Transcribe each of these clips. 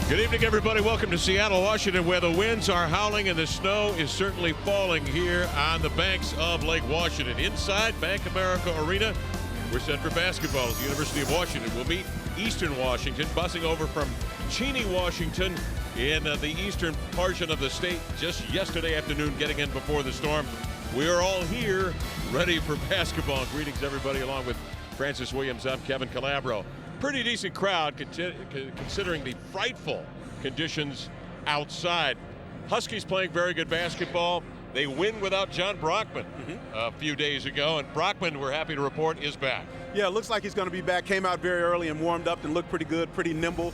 Good evening, everybody. Welcome to Seattle, Washington, where the winds are howling and the snow is certainly falling here on the banks of Lake Washington. Inside Bank America Arena, we're set for basketball as the University of Washington will meet Eastern Washington, busing over from Cheney, Washington in the eastern portion of the state just yesterday afternoon, getting in before the storm. We are all here ready for basketball. Greetings, everybody, along with Francis Williams. I'm Kevin Calabro. Pretty decent crowd considering the frightful conditions outside. Huskies playing very good basketball. They win without John Brockman a few days ago, and Brockman, we're happy to report, is back. Yeah, it looks like he's going to be back. Came out very early and warmed up and looked pretty good, pretty nimble.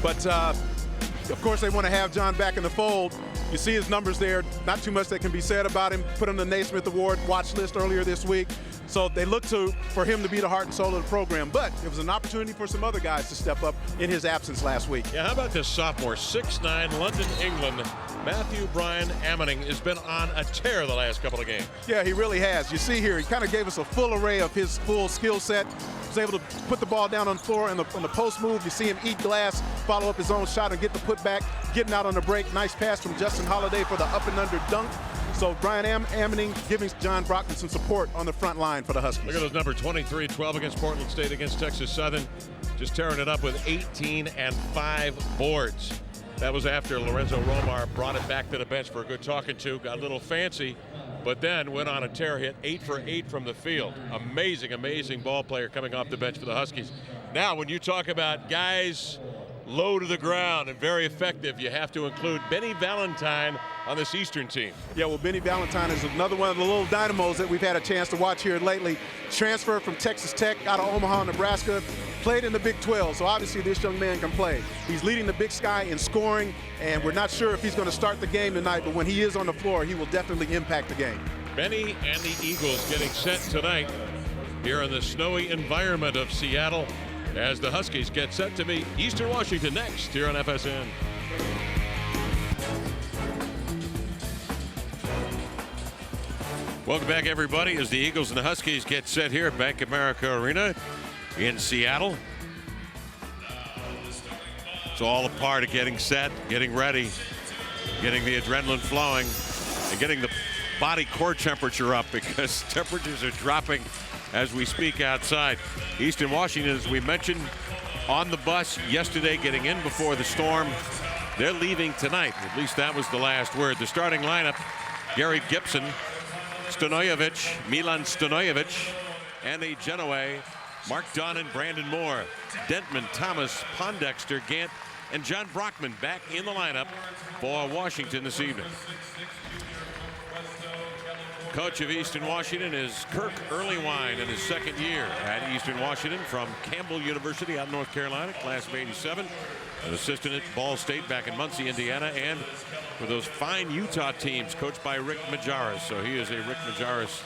But, of course, they want to have John back in the fold. You see his numbers there. Not too much that can be said about him. Put on the Naismith Award watch list earlier this week. So they look for him to be the heart and soul of the program. But it was an opportunity for some other guys to step up in his absence last week. Yeah, how about this sophomore, 6'9", London, England, Matthew Brian Ammoning has been on a tear the last couple of games. Yeah, he really has. You see here, he kind of gave us a full array of his full skill set. Was able to put the ball down on the floor in the post move. You see him eat glass, follow up his own shot and get the putback, getting out on the break. Nice pass from Justin Holiday for the up and under dunk. So Brian Ammoning giving John Brockman some support on the front line for the Huskies. Look at those numbers, 23-12 against Portland State, against Texas Southern. Just tearing it up with 18 and 5 boards. That was after Lorenzo Romar brought it back to the bench for a good talking to. Got a little fancy, but then went on a tear, hit 8 for 8 from the field. Amazing, amazing ball player coming off the bench for the Huskies. Now, when you talk about guys low to the ground and very effective, you have to include Benny Valentine on this Eastern team. Yeah, well, Benny Valentine is another one of the little dynamos that we've had a chance to watch here lately. Transfer from Texas Tech out of Omaha, Nebraska, played in the Big 12, so obviously this young man can play. He's leading the Big Sky in scoring, and we're not sure if he's going to start the game tonight, but when he is on the floor, he will definitely impact the game. Benny and the Eagles getting set tonight here in the snowy environment of Seattle as the Huskies get set to meet Eastern Washington next here on FSN. Welcome back, everybody, as the Eagles and the Huskies get set here at Bank America Arena in Seattle. It's all a part of getting set, getting ready, getting the adrenaline flowing, and getting the body core temperature up, because temperatures are dropping as we speak outside. Eastern Washington, as we mentioned, on the bus yesterday, getting in before the storm. They're leaving tonight. At least that was the last word. The starting lineup: Gary Gibson, Milan Stanojevic, Andy Genoa, Mark Donnan, Brandon Moore, Dentman, Thomas, Pondexter, Gant, and John Brockman back in the lineup for Washington this evening. Coach of Eastern Washington is Kirk Earlywine in his second year at Eastern Washington from Campbell University out of North Carolina, class of '87. An assistant at Ball State back in Muncie, Indiana, and for those fine Utah teams coached by Rick Majaris. So he is a Rick Majaris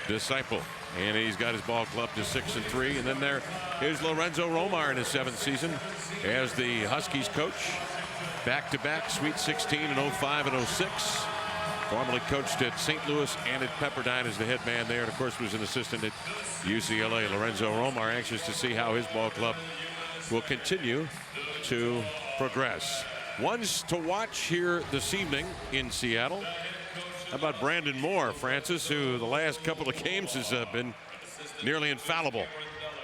disciple. And he's got his ball club to 6-3. And then there is Lorenzo Romar in his 7th season as the Huskies coach. Back-to-back Sweet 16 in 05 and 06. Formerly coached at St. Louis and at Pepperdine as the head man there. And, of course, was an assistant at UCLA. Lorenzo Romar anxious to see how his ball club will continue to progress. Ones to watch here this evening in Seattle. How about Brandon Moore, Francis, who the last couple of games has been nearly infallible?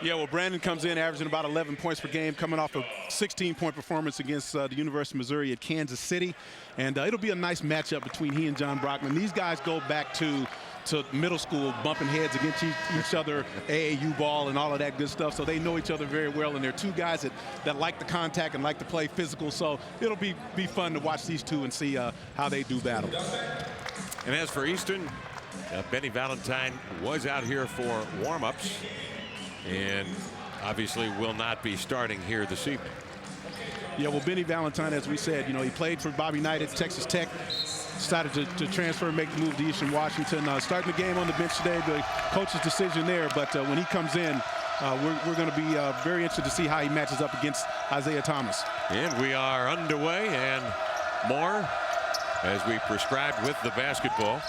Yeah, well, Brandon comes in averaging about 11 points per game, coming off a 16-point performance against the University of Missouri at Kansas City. And it'll be a nice matchup between he and John Brockman. These guys go back to middle school, bumping heads against each other, AAU ball and all of that good stuff. So they know each other very well, and they're two guys that like the contact and like to play physical. So it'll be fun to watch these two and see how they do battle. And as for Eastern, Benny Valentine was out here for warm-ups and obviously will not be starting here this evening. Yeah, well, Benny Valentine, as we said, he played for Bobby Knight at Texas Tech. Decided to transfer and make the move to Eastern Washington. Starting the game on the bench today, the coach's decision there. But when he comes in, we're going to be very interested to see how he matches up against Isaiah Thomas. And we are underway, and more as we prescribed with the basketball.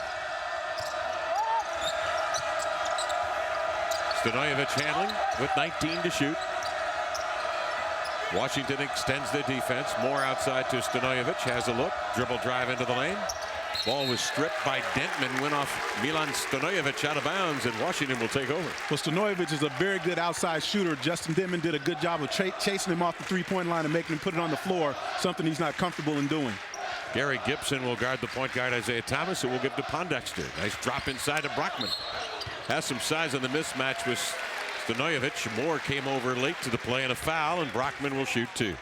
Stanojevic handling with 19 to shoot. Washington extends their defense. More outside to Stanojevic. Has a look. Dribble drive into the lane. Ball was stripped by Dentman. Went off Milan Stanojevic out of bounds, and Washington will take over. Well, Stanojevic is a very good outside shooter. Justin Dentman did a good job of chasing him off the three-point line and making him put it on the floor, something he's not comfortable in doing. Gary Gibson will guard the point guard Isaiah Thomas. It will give to Pondexter. Nice drop inside to Brockman. Has some size on the mismatch with Stanojevic. Moore came over late to the play and a foul, and Brockman will shoot 2.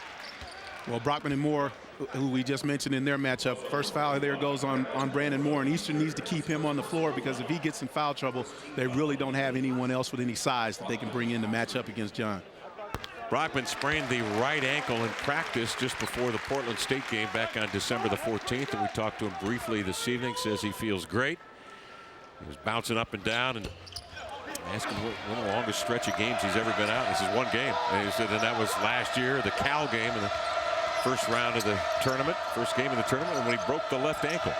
Well, Brockman and Moore, who we just mentioned in their matchup, first foul there goes on Brandon Moore, and Eastern needs to keep him on the floor because if he gets in foul trouble, they really don't have anyone else with any size that they can bring in to match up against John. Brockman sprained the right ankle in practice just before the Portland State game back on December the 14th, and we talked to him briefly this evening. Says he feels great. He was bouncing up and down, and asked him what the longest stretch of games he's ever been out. He says 1 game. And he said, and that was last year, the Cal game in the first round of the tournament, first game of the tournament, and when he broke the left ankle.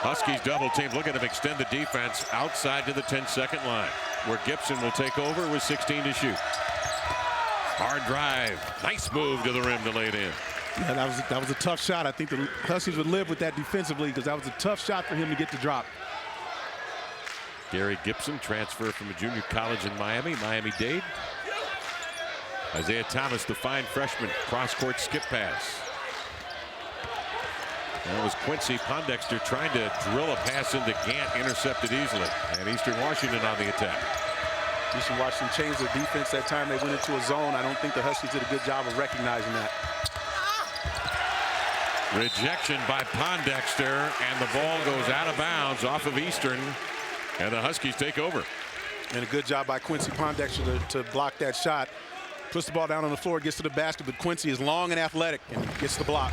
Huskies double team. Look at him extend the defense outside to the 10-second line, where Gibson will take over with 16 to shoot. Hard drive. Nice move to the rim to lay it in. Yeah, that was a tough shot. I think the Huskies would live with that defensively because that was a tough shot for him to get the drop. Gary Gibson, transfer from a junior college in Miami, Miami-Dade. Isaiah Thomas, the fine freshman, cross-court skip pass. That was Quincy Pondexter trying to drill a pass into Gant, intercepted easily. And Eastern Washington on the attack. Eastern Washington changed their defense that time. They went into a zone. I don't think the Huskies did a good job of recognizing that. Rejection by Pondexter, and the ball goes out of bounds off of Eastern, and the Huskies take over. And a good job by Quincy Pondexter to block that shot. Puts the ball down on the floor, gets to the basket, but Quincy is long and athletic and gets the block.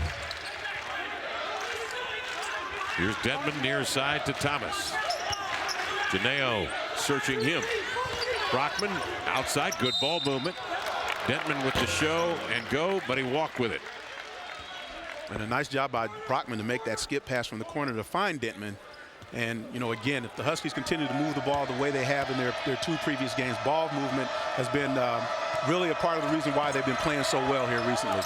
Here's Denman near side to Thomas. Janeo searching him. Brockman outside, good ball movement. Denman with the show and go, but he walked with it. And a nice job by Brockman to make that skip pass from the corner to find Dentman. And, you know, again, if the Huskies continue to move the ball the way they have in their 2 previous games, ball movement has been really a part of the reason why they've been playing so well here recently.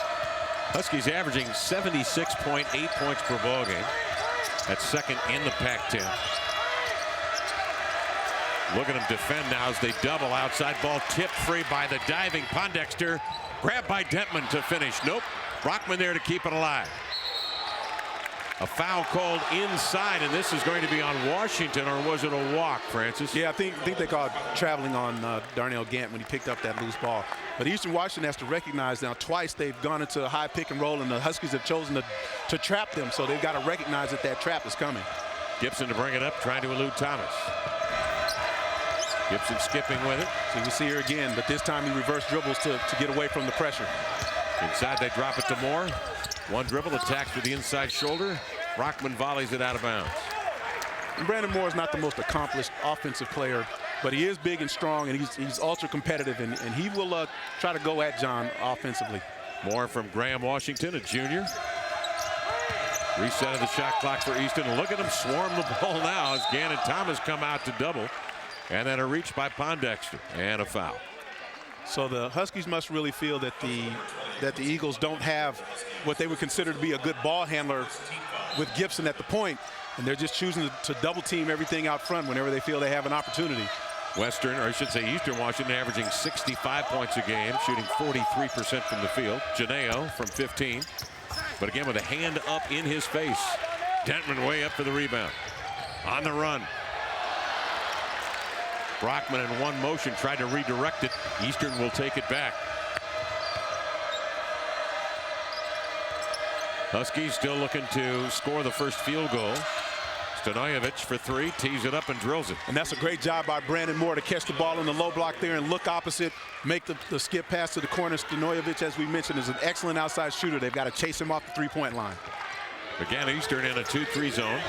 Huskies averaging 76.8 points per ball game. That's second in the Pac-10. Look at them defend now as they double outside. Ball tipped free by the diving Pondexter. Grabbed by Dentman to finish. Nope. Brockman there to keep it alive. A foul called inside, and this is going to be on Washington, or was it a walk, Francis? Yeah, I think they called traveling on Darnell Gant when he picked up that loose ball. But Eastern Washington has to recognize now twice they've gone into a high pick and roll, and the Huskies have chosen to trap them, so they've got to recognize that that trap is coming. Gibson to bring it up, trying to elude Thomas. Gibson skipping with it. So you see here again, but this time he reverse dribbles to get away from the pressure. Inside they drop it to Moore. One dribble, attacks with the inside shoulder. Brockman volleys it out of bounds. And Brandon Moore is not the most accomplished offensive player, but he is big and strong, and he's ultra competitive, and he will try to go at John offensively. Moore from Graham, Washington, a junior. Reset of the shot clock for Easton. Look at him swarm the ball now as Gann and Thomas come out to double. And then a reach by Pondexter and a foul. So the Huskies must really feel that the Eagles don't have what they would consider to be a good ball handler with Gibson at the point, and they're just choosing to double team everything out front whenever they feel they have an opportunity. Western, or I should say Eastern Washington, averaging 65 points a game, shooting 43% from the field. Janeo from 15, but again with a hand up in his face. Dentman way up for the rebound. On the run. Brockman in one motion tried to redirect it. Eastern will take it back. Huskies still looking to score the first field goal. Stanojevic for 3, tees it up and drills it. And that's a great job by Brandon Moore to catch the ball in the low block there and look opposite, make the skip pass to the corner. Stanojevic, as we mentioned, is an excellent outside shooter. They've got to chase him off the three-point line. Again, Eastern in a 2-3 zone.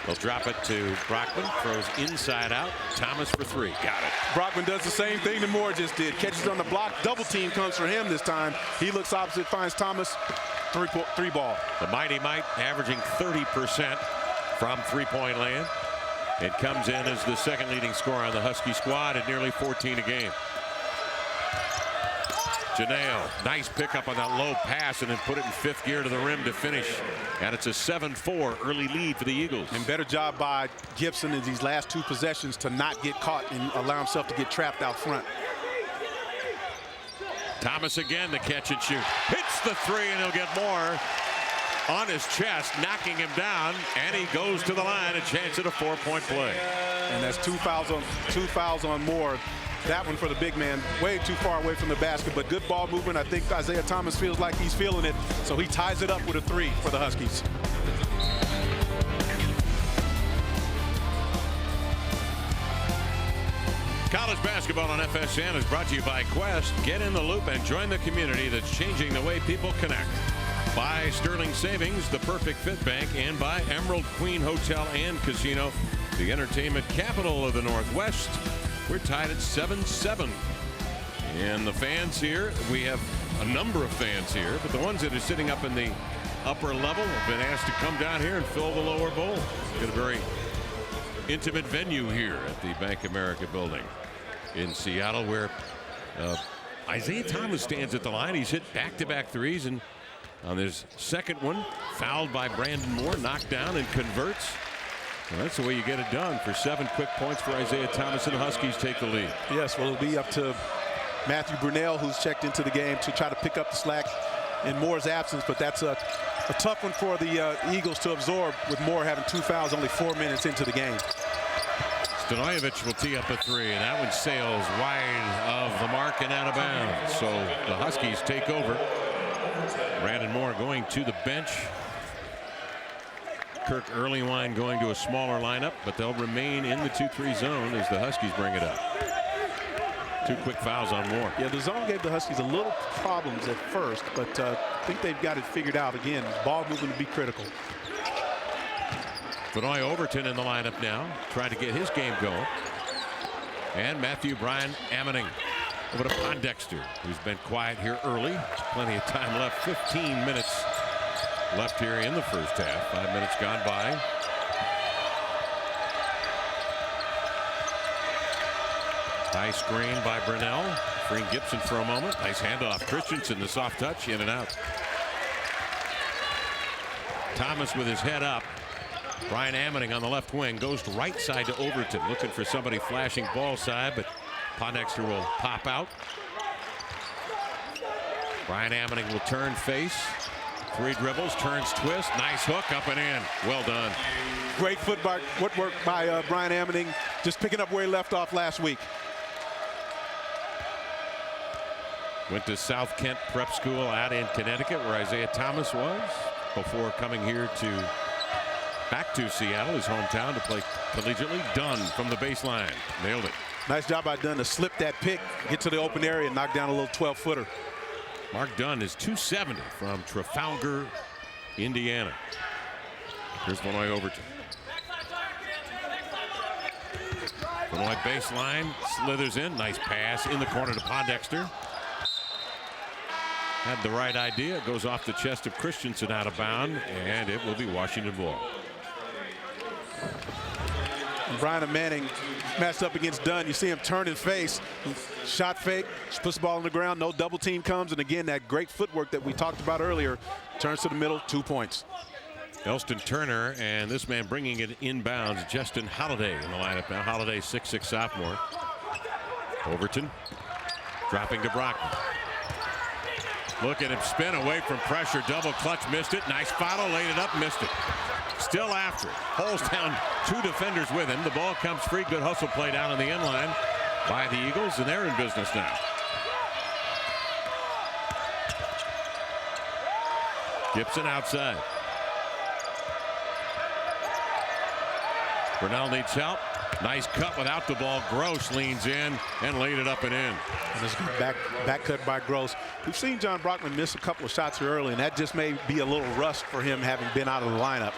They'll drop it to Brockman, throws inside out. Thomas for 3, got it. Brockman does the same thing that Moore just did. Catches on the block, double team comes for him this time. He looks opposite, finds Thomas, three ball. The Mighty Might averaging 30% from three-point land. It comes in as the second leading scorer on the Husky squad at nearly 14 a game. Janelle, nice pickup on that low pass and then put it in fifth gear to the rim to finish. And it's a 7-4 early lead for the Eagles. And better job by Gibson in these last two possessions to not get caught and allow himself to get trapped out front. Thomas again to catch and shoot. Hits the three and he'll get more on his chest, knocking him down, and he goes to the line, a chance at a 4-point play. And that's two fouls on Moore. That one for the big man, way too far away from the basket, but good ball movement. I think Isaiah Thomas feels like he's feeling it, so he ties it up with a three for the Huskies. College basketball on FSN is brought to you by Quest. Get in the loop and join the community that's changing the way people connect. By Sterling Savings, the perfect fit bank, and by Emerald Queen Hotel and Casino, the entertainment capital of the Northwest. We're tied at 7-7. And the fans here, we have a number of fans here, but the ones that are sitting up in the upper level have been asked to come down here and fill the lower bowl. Got a very intimate venue here at the Bank America building in Seattle, where Isaiah Thomas stands at the line. He's hit back-to-back threes, and on his second one, fouled by Brandon Moore, knocked down and converts. Well, that's the way you get it done. For 7 quick points for Isaiah Thomas, and the Huskies take the lead. Yes, well, it'll be up to Matthew Brunell, who's checked into the game, to try to pick up the slack in Moore's absence, but that's a tough one for the Eagles to absorb, with Moore having 2 fouls only 4 minutes into the game. Stanojevic will tee up a three, and that one sails wide of the mark and out of bounds. So the Huskies take over. Brandon Moore going to the bench. Kirk Earlywine going to a smaller lineup, but they'll remain in the 2-3 zone as the Huskies bring it up. 2 quick fouls on Moore. Yeah, the zone gave the Huskies a little problems at first, but I think they've got it figured out. Again, ball movement to be critical. Benoit Overton in the lineup now, trying to get his game going. And Matthew Brian Ammoning over to Pondexter, who's been quiet here early. Plenty of time left. 15 minutes left here in the first half. 5 minutes gone by. High screen by Brunell, freeing Gibson for a moment. Nice handoff. Christensen, the soft touch, in and out. Thomas with his head up. Brian Ammoning on the left wing goes right side to Overton, looking for somebody flashing ball side, but Pondexter will pop out. Brian Ammoning will turn face. 3 dribbles, turns, twist, nice hook, up and in. Well done. Great footwork by Brian Ammoning, just picking up where he left off last week. Went to South Kent Prep School out in Connecticut, where Isaiah Thomas was, before coming here back to Seattle, his hometown, to play collegiately. Dunn from the baseline, nailed it. Nice job by Dunn to slip that pick, get to the open area, and knock down a little 12-footer. Mark Dunn is 270 from Trafalgar, Indiana. Here's Benoit Overton. Benoit baseline, slithers in, nice pass in the corner to Pondexter. Had the right idea, goes off the chest of Christensen out of bound, and it will be Washington ball. Brian Manning matched up against Dunn. You see him turn and face, shot fake, puts the ball on the ground, no double team comes, and again, that great footwork that we talked about earlier, turns to the middle, 2 points. Elston Turner, and this man bringing it inbounds, Justin Holiday in the lineup now. Holiday, 6'6" sophomore. Overton dropping to Brockman. Look at him spin away from pressure, double clutch, missed it. Nice follow, laid it up, missed it. Still after it. Holds down 2 defenders with him. The ball comes free. Good hustle play down on the end line by the Eagles, and they're in business now. Gibson outside. Brunell needs help. Nice cut without the ball. Gross leans in and laid it up and in. And this back cut by Gross. We've seen John Brockman miss a couple of shots here early, and that just may be a little rust for him having been out of the lineup.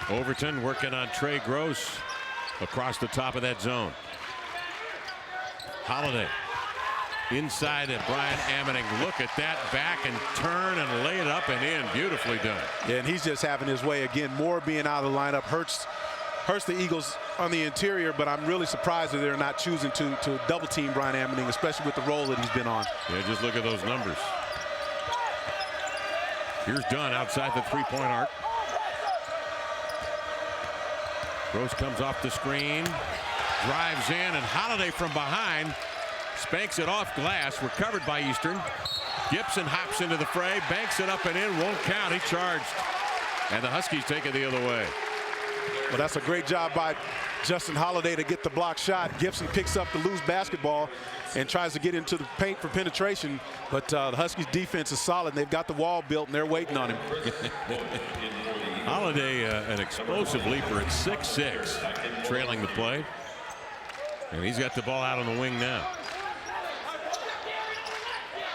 Overton working on Trey Gross across the top of that zone. Holiday inside at Brian Ammoning. Look at that, back and turn and lay it up and in. Beautifully done. Yeah, and he's just having his way again. Moore being out of the lineup hurts the Eagles on the interior, but I'm really surprised that they're not choosing to double team Brian Ammoning, especially with the role that he's been on. Yeah, just look at those numbers. Here's Dunn outside the three-point arc. Gross comes off the screen, drives in, and Holiday from behind spanks it off glass, recovered by Eastern. Gibson hops into the fray, banks it up and in, won't count. He charged, and the Huskies take it the other way. Well, that's a great job by Justin Holiday to get the block shot. Gibson picks up the loose basketball and tries to get into the paint for penetration, but the Huskies defense is solid. They've got the wall built and they're waiting on him. Holiday, an explosive leaper at 6'6", trailing the play. And he's got the ball out on the wing now.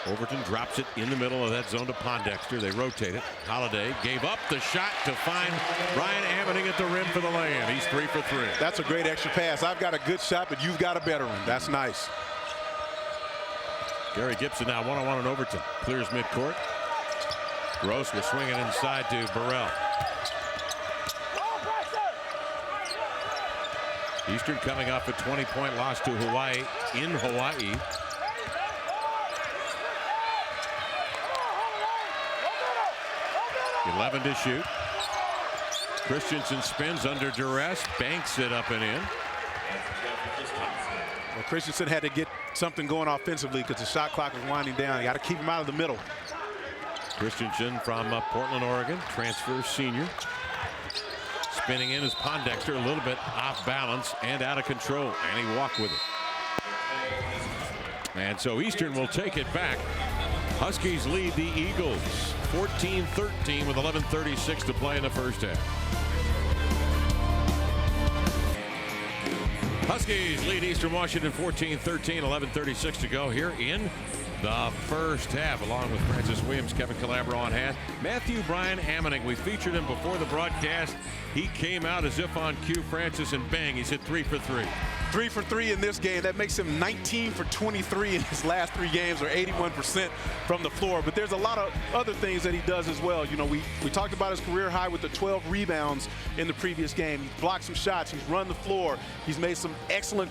Overton drops it in the middle of that zone to Pondexter. They rotate it. Holiday gave up the shot to find Brian Ammoning at the rim for the lay-in. He's 3 for 3. That's a great extra pass. I've got a good shot, but you've got a better one. That's nice. Gary Gibson now one-on-one on Overton. Clears midcourt. Gross will swing it inside to Burrell. Eastern coming off a 20-point loss to Hawaii in Hawaii. $11 to shoot. Christensen spins under duress, banks it up and in. Well, Christensen had to get something going offensively because the shot clock was winding down. You got to keep him out of the middle. Christensen from Portland, Oregon, transfer senior. Spinning in is Pondexter, a little bit off balance and out of control, and he walked with it. And so Eastern will take it back. Huskies lead the Eagles 14-13 with 11:36 to play in the first half. Huskies lead Eastern Washington 14-13, 11:36 to go here in the first half, along with Francis Williams, Kevin Calabro on hand. Matthew Brian Ammoning, we featured him before the broadcast. He came out as if on cue, Francis, and bang, he's hit 3 for 3. 3 for 3 in this game. That makes him 19 for 23 in his last 3 games, or 81% from the floor. But there's a lot of other things that he does as well. You know, we talked about his career high with the 12 rebounds in the previous game. He's blocked some shots. He's run the floor. He's made some excellent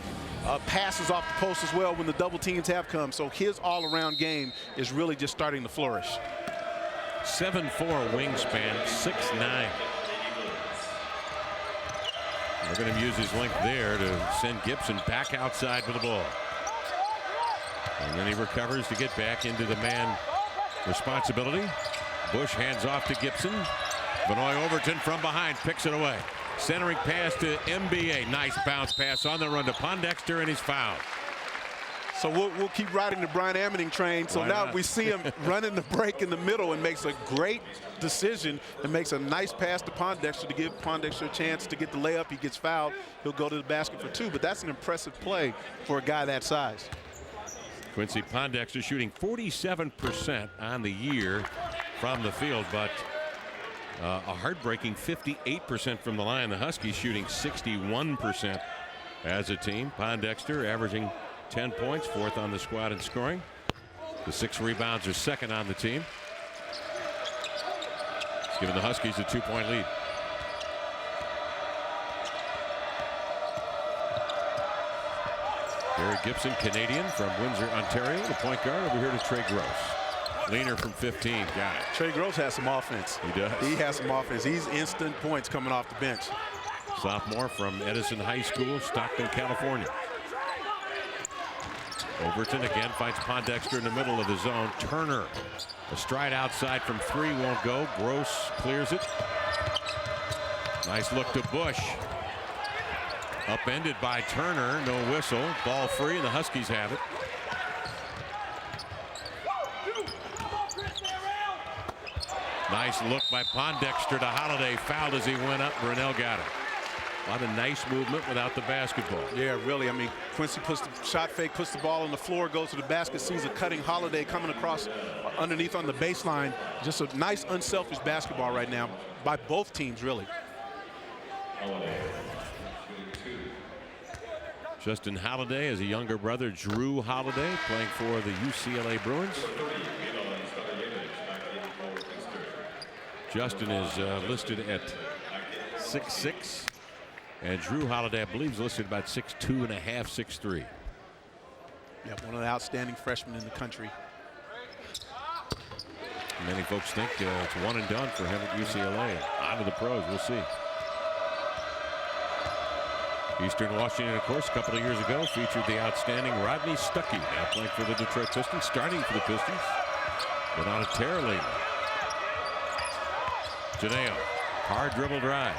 passes off the post as well when the double teams have come. So his all-around game is really just starting to flourish. 7'4" wingspan, 6'9". They're going to use his length there to send Gibson back outside with the ball. And then he recovers to get back into the man responsibility. Bush hands off to Gibson. Benoit Overton from behind picks it away. Centering pass to MBA. Nice bounce pass on the run to Pondexter, and he's fouled. So we'll keep riding the Brian Ammoning train. So now we see him running the break in the middle and makes a great decision and makes a nice pass to Pondexter to give Pondexter a chance to get the layup. He gets fouled. He'll go to the basket for 2, but that's an impressive play for a guy that size. Quincy Pondexter shooting 47% on the year from the field, but a heartbreaking 58% from the line. The Huskies shooting 61% as a team. Pondexter averaging 10 points, 4th on the squad in scoring. The 6 rebounds are 2nd on the team. It's giving the Huskies a 2-point lead. Gary Gibson, Canadian from Windsor, Ontario, the point guard. Over here to Trey Gross. Leaner from 15. Got it. Trey Gross has some offense. He does. He has some offense. He's instant points coming off the bench. Sophomore from Edison High School, Stockton, California. Overton again finds Pondexter in the middle of the zone. Turner, a stride outside from 3, won't go. Gross clears it. Nice look to Bush. Upended by Turner, no whistle. Ball free, and the Huskies have it. Nice look by Pondexter to Holiday. Fouled as he went up. Brunel got it. A lot of nice movement without the basketball. Yeah, really. I mean, Quincy puts the shot fake, puts the ball on the floor, goes to the basket, sees a cutting Holiday coming across underneath on the baseline. Just a nice, unselfish basketball right now by both teams, really. Justin Holiday has a younger brother, Drew Holiday, playing for the UCLA Bruins. Justin is listed at 6'6", and Drew Holiday, I believe, is listed about 6'2 and a half, 6'3". Yeah, one of the outstanding freshmen in the country. Many folks think it's one and done for him at UCLA. On to the pros, we'll see. Eastern Washington, of course, a couple of years ago featured the outstanding Rodney Stuckey, now playing for the Detroit Pistons, starting for the Pistons, but on a tear lately. Janeo, hard dribble drive.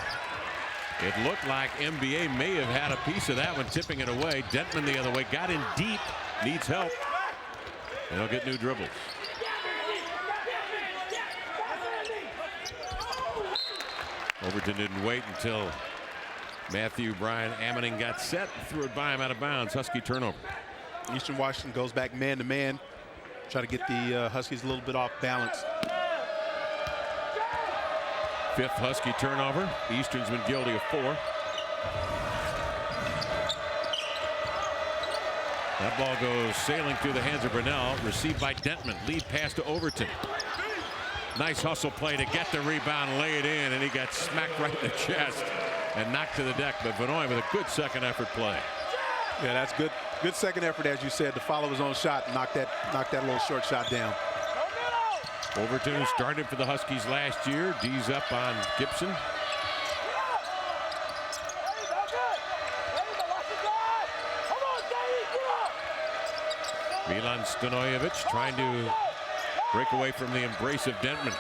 It looked like NBA may have had a piece of that one, tipping it away. Dentman the other way, got in deep, needs help, and he'll get new dribbles. Overton didn't wait until Matthew Brian Ammoning got set, threw it by him out of bounds. Husky turnover. Eastern Washington goes back man to man, try to get the Huskies a little bit off balance. Fifth Husky turnover. Eastern's been guilty of 4. That ball goes sailing through the hands of Brunell, received by Dentman. Lead pass to Overton. Nice hustle play to get the rebound, lay it in, and he got smacked right in the chest and knocked to the deck. But Vanoy with a good second effort play. Yeah, that's good. Good second effort, as you said, to follow his own shot and knock that little short shot down. Overton, who started for the Huskies last year, D's up on Gibson. Milan Stanojevic trying to break away from the embrace of Dentman.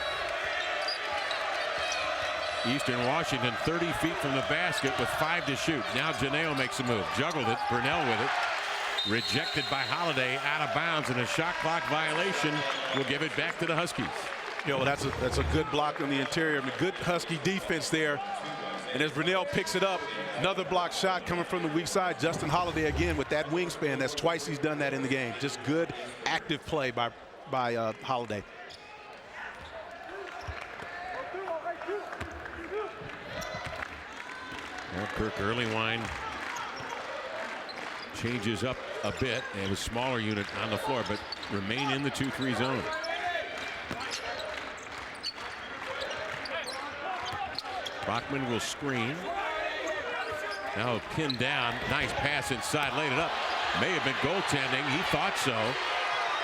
Eastern Washington 30 feet from the basket with 5 to shoot. Now Janeo makes a move. Juggled it. Brunell with it. Rejected by Holiday, out of bounds, and a shot clock violation will give it back to the Huskies. You know, that's a good block on the interior. A good Husky defense there. And as Brunell picks it up, another block shot coming from the weak side. Justin Holiday again with that wingspan. That's twice he's done that in the game. Just good active play by Holiday. Kirk Earlywine changes up a bit, and a smaller unit on the floor, but remain in the 2-3 zone. Brockman will screen. Now pinned down. Nice pass inside, laid it up. May have been goaltending. He thought so,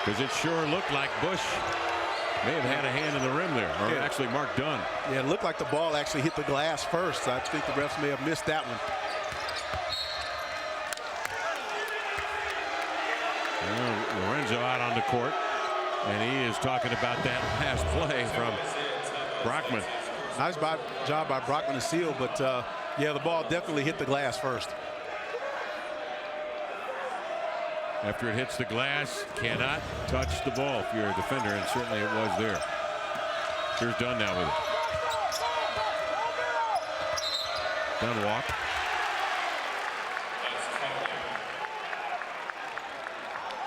because it sure looked like Bush may have had a hand in the rim there, or actually Mark Dunn. Yeah, it looked like the ball actually hit the glass first. I think the refs may have missed that one. Lorenzo out on the court, and he is talking about that last play from Brockman. Nice job by Brockman to seal, but yeah, the ball definitely hit the glass first. After it hits the glass, cannot touch the ball if you're a defender, and certainly it was there. Here's Dunn now with it. Dunn walk.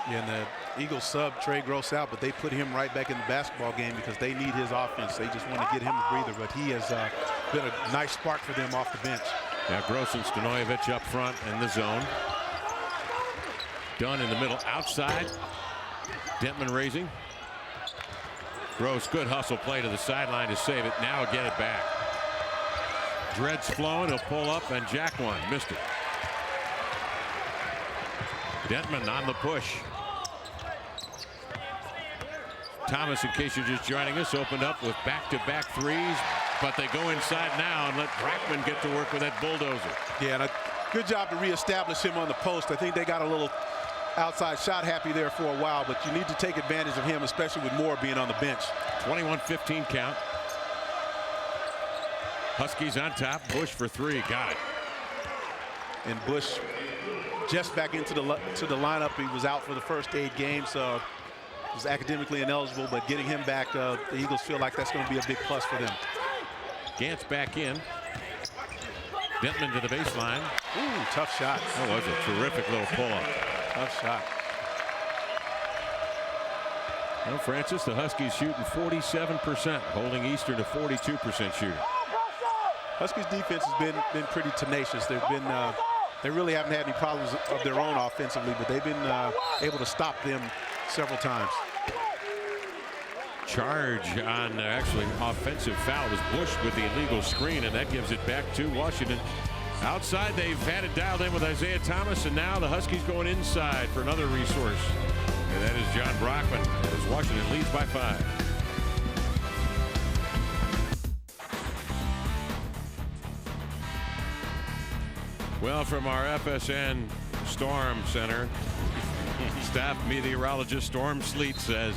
Yeah, and the Eagles sub Trey Gross out, but they put him right back in the basketball game because they need his offense. They just want to get him a breather, but he has been a nice spark for them off the bench. Now Gross and Stanojevic up front in the zone. Dunn in the middle, outside. Dentman raising. Gross, good hustle play to the sideline to save it. Now get it back. Dread's flowing, he'll pull up, and jack one, missed it. Dentman on the push. Thomas, in case you're just joining us, opened up with back-to-back threes, but they go inside now and let Brackman get to work with that bulldozer. Yeah, and a good job to reestablish him on the post. I think they got a little outside shot happy there for a while, but you need to take advantage of him, especially with Moore being on the bench. 21-15 count. Huskies on top. Bush for 3. Got it. And Bush just back into the lineup. He was out for the first 8 games, so was academically ineligible, but getting him back, the Eagles feel like that's going to be a big plus for them. Gantz back in. Dentman to the baseline. Ooh, tough shot. That was a terrific little pull-up. Tough shot. Well, Francis, the Huskies shooting 47%, holding Eastern to 42% shooting. Huskies defense has been pretty tenacious. They've been they really haven't had any problems of their own offensively, but they've been able to stop them several times. Charge on actually offensive foul was Bush with the illegal screen, and that gives it back to Washington. Outside, they've had it dialed in with Isaiah Thomas, and now the Huskies going inside for another resource. And that is John Brockman as Washington leads by 5. Well, from our FSN Storm Center, staff meteorologist Storm Sleet says,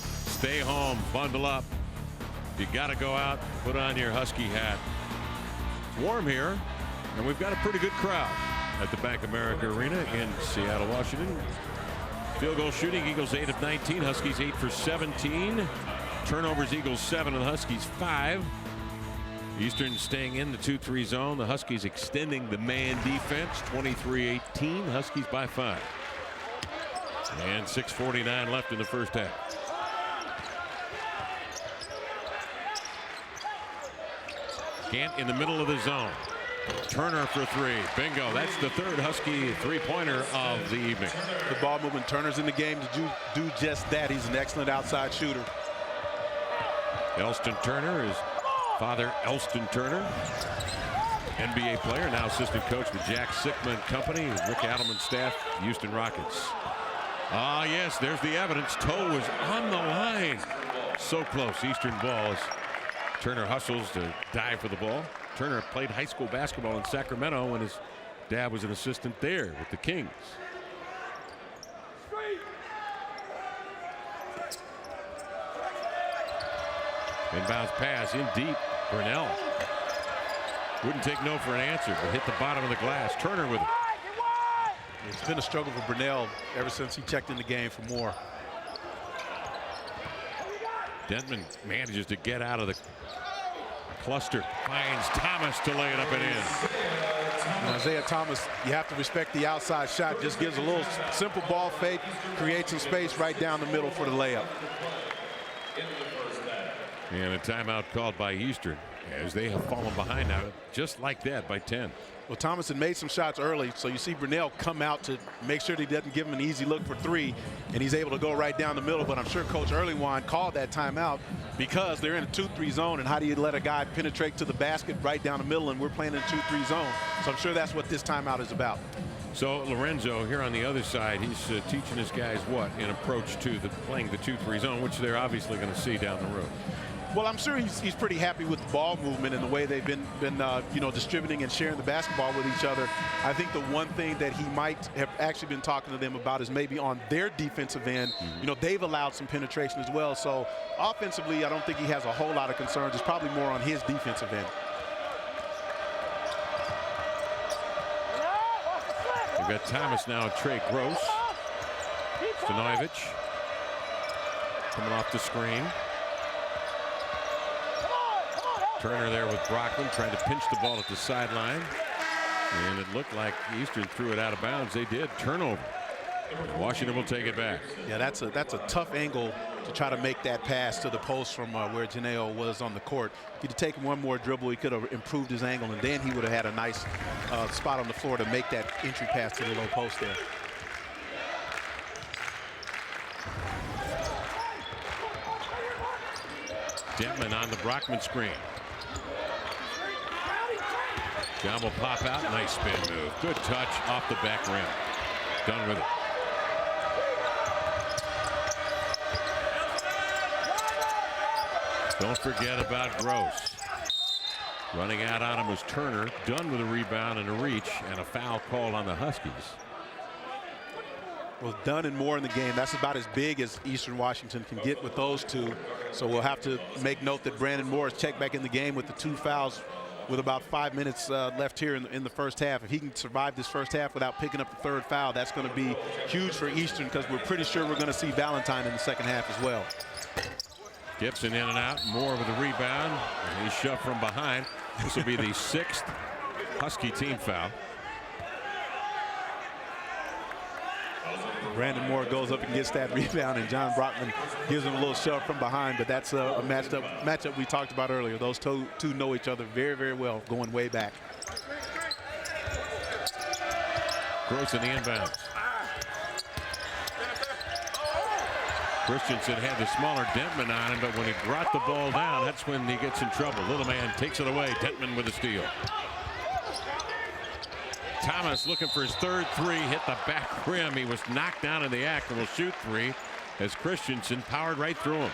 stay home, bundle up. You got to go out, put on your Husky hat. It's warm here, and we've got a pretty good crowd at the Bank of America Arena in Seattle, Washington. Field goal shooting, Eagles 8 of 19, Huskies 8 for 17. Turnovers, Eagles 7 and the Huskies 5. Eastern staying in the 2-3 zone. The Huskies extending the man defense, 23-18, Huskies by 5. And 6:49 left in the first half. Gant in the middle of the zone. Turner for 3. Bingo. That's the third Husky three-pointer of the evening. The ball movement. Turner's in the game to do just that. He's an excellent outside shooter. Elston Turner is father Elston Turner, NBA player, now assistant coach with Jack Sickman Company, Rick Adelman's staff, Houston Rockets. Ah, yes, there's the evidence. Toe was on the line. So close. Eastern ball as Turner hustles to dive for the ball. Turner played high school basketball in Sacramento when his dad was an assistant there with the Kings. Inbounds pass in deep. Burnell wouldn't take no for an answer, but hit the bottom of the glass. Turner with it. It's been a struggle for Burnell ever since he checked in the game for more. Denman manages to get out of the cluster. Finds Thomas to lay it up and in. And Isaiah Thomas, you have to respect the outside shot. Just gives a little simple ball fake, creates some space right down the middle for the layup. And a timeout called by Eastern as they have fallen behind now just like that by 10. Well, Thomas had made some shots early, so you see Burnell come out to make sure that he doesn't give him an easy look for 3, and he's able to go right down the middle. But I'm sure Coach Earlywine called that timeout because they're in a 2-3 zone, and how do you let a guy penetrate to the basket right down the middle, and we're playing in a 2-3 zone. So I'm sure that's what this timeout is about. So Lorenzo here on the other side, he's teaching his guys what? An approach to playing the 2-3 zone, which they're obviously going to see down the road. Well, I'm sure he's pretty happy with the ball movement and the way they've been distributing and sharing the basketball with each other. I think the one thing that he might have actually been talking to them about is maybe on their defensive end. They've allowed some penetration as well. So offensively, I don't think he has a whole lot of concerns. It's probably more on his defensive end. We've got Thomas now, Trey Gross. Stanojevic coming off the screen. Turner there with Brockman trying to pinch the ball at the sideline. And it looked like Eastern threw it out of bounds. They did. Turnover. Washington will take it back. Yeah, that's a tough angle to try to make that pass to the post from where Janeo was on the court. If he'd have taken one more dribble, he could have improved his angle, and then he would have had a nice spot on the floor to make that entry pass to the low post there. Denman on the Brockman screen. John will pop out. Nice spin move. Good touch off the back rim. Done with it. Don't forget about Gross. Running out on him was Turner. Done with a rebound and a reach, and a foul called on the Huskies. Well, Dunn and Moore in the game. That's about as big as Eastern Washington can get with those two. So we'll have to make note that Brandon Moore is checked back in the game with the 2 fouls with about 5 minutes left here in the first half. If he can survive this first half without picking up the 3rd foul, that's going to be huge for Eastern, because we're pretty sure we're going to see Valentine in the second half as well. Gibson in and out. Moore with a rebound. And he's shoved from behind. This will be the 6th Husky team foul. Brandon Moore goes up and gets that rebound, and John Brockman gives him a little shove from behind. But that's a matchup we talked about earlier. Those two know each other very, very well, going way back. Gross in the inbounds. Christensen had the smaller Dentman on him, but when he brought the ball down, that's when he gets in trouble. Little man takes it away. Dentman with a steal. Thomas looking for his third three, hit the back rim. He was knocked down in the act and will shoot three as Christensen powered right through him.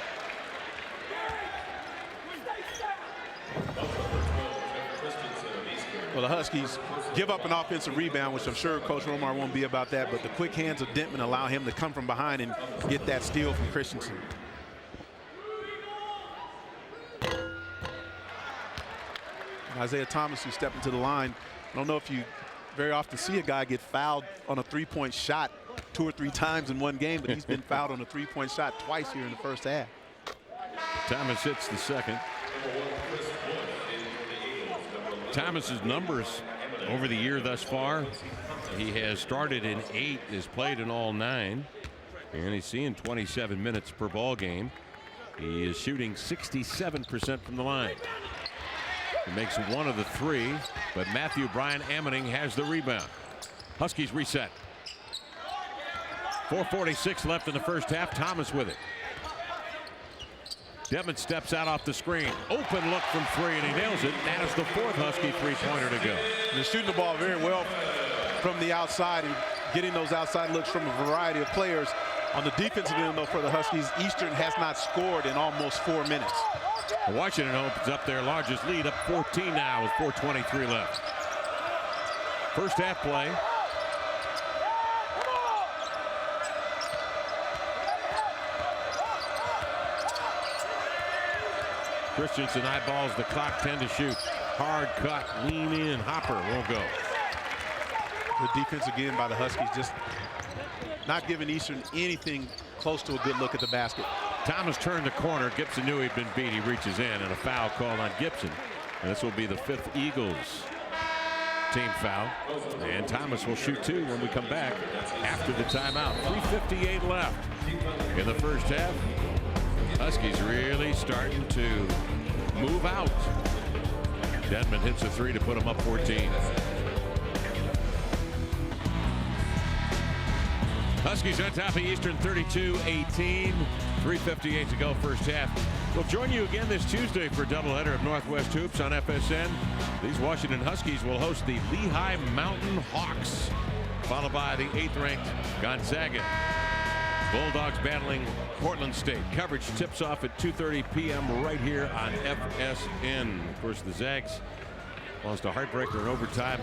Well, the Huskies give up an offensive rebound, which I'm sure Coach Romar won't be about that, but the quick hands of Dentman allow him to come from behind and get that steal from Christensen. Isaiah Thomas, who stepped into the line. I don't know if you very often see a guy get fouled on a three-point shot 2 or 3 times in one game, but he's been fouled on a three-point shot twice here in the first half. Thomas hits the second. Thomas's numbers over the year thus far, he has started in 8, has played in all 9, and he's seeing 27 minutes per ball game. He is shooting 67% from the line. He makes 1 of the 3, but Matthew Brian Ammoning has the rebound. Huskies reset. 4:46 left in the first half. Thomas with it. Devin steps out off the screen. Open look from 3, and he nails it. That is the 4th Husky three-pointer to go. They're shooting the ball very well from the outside and getting those outside looks from a variety of players. On the defensive end, though, for the Huskies, Eastern has not scored in almost 4 minutes. Washington opens up their largest lead, up 14 now with 4:23 left. First half play. Christensen eyeballs the clock, 10 to shoot. Hard cut, lean in, Hopper won't go. The defense again by the Huskies, just not giving Eastern anything close to a good look at the basket. Thomas turned the corner. Gibson knew he'd been beat. He reaches in, and a foul called on Gibson. And this will be the 5th Eagles team foul. And Thomas will shoot 2 when we come back after the timeout. 3:58 left in the first half. Huskies really starting to move out. Dedmon hits a 3 to put him up 14. Huskies on top of Eastern 32-18. 3:58 to go first half. We'll join you again this Tuesday for a doubleheader of Northwest Hoops on FSN. These Washington Huskies will host the Lehigh Mountain Hawks, followed by the 8th-ranked Gonzaga Bulldogs battling Portland State. Coverage tips off at 2:30 p.m. right here on FSN. Of course, the Zags lost a heartbreaker in overtime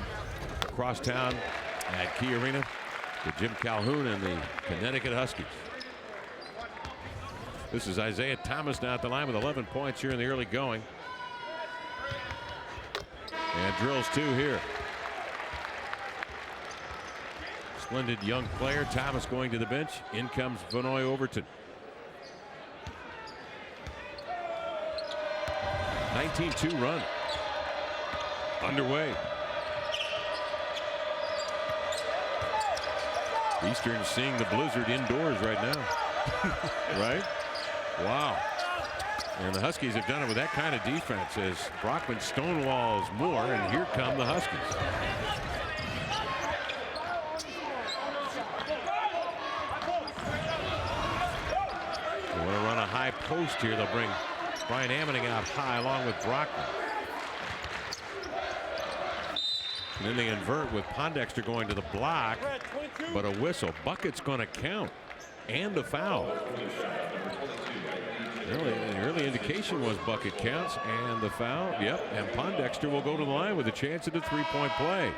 across town at Key Arena to Jim Calhoun and the Connecticut Huskies. This is Isaiah Thomas now at the line with 11 points here in the early going. And drills 2 here. Splendid young player. Thomas going to the bench. In comes Vanoy Overton. 19-2 run underway. Eastern seeing the blizzard indoors right now. Right? Wow. And the Huskies have done it with that kind of defense as Brockman stonewalls Moore, and here come the Huskies. They want to run a high post here. They'll bring Brian Ammoning out high along with Brockman. And then they invert with Pondexter going to the block, but a whistle. Bucket's going to count, and a foul. Really, the early indication was bucket counts, and the foul. Yep, and Pondexter will go to the line with a chance at a 3-point play.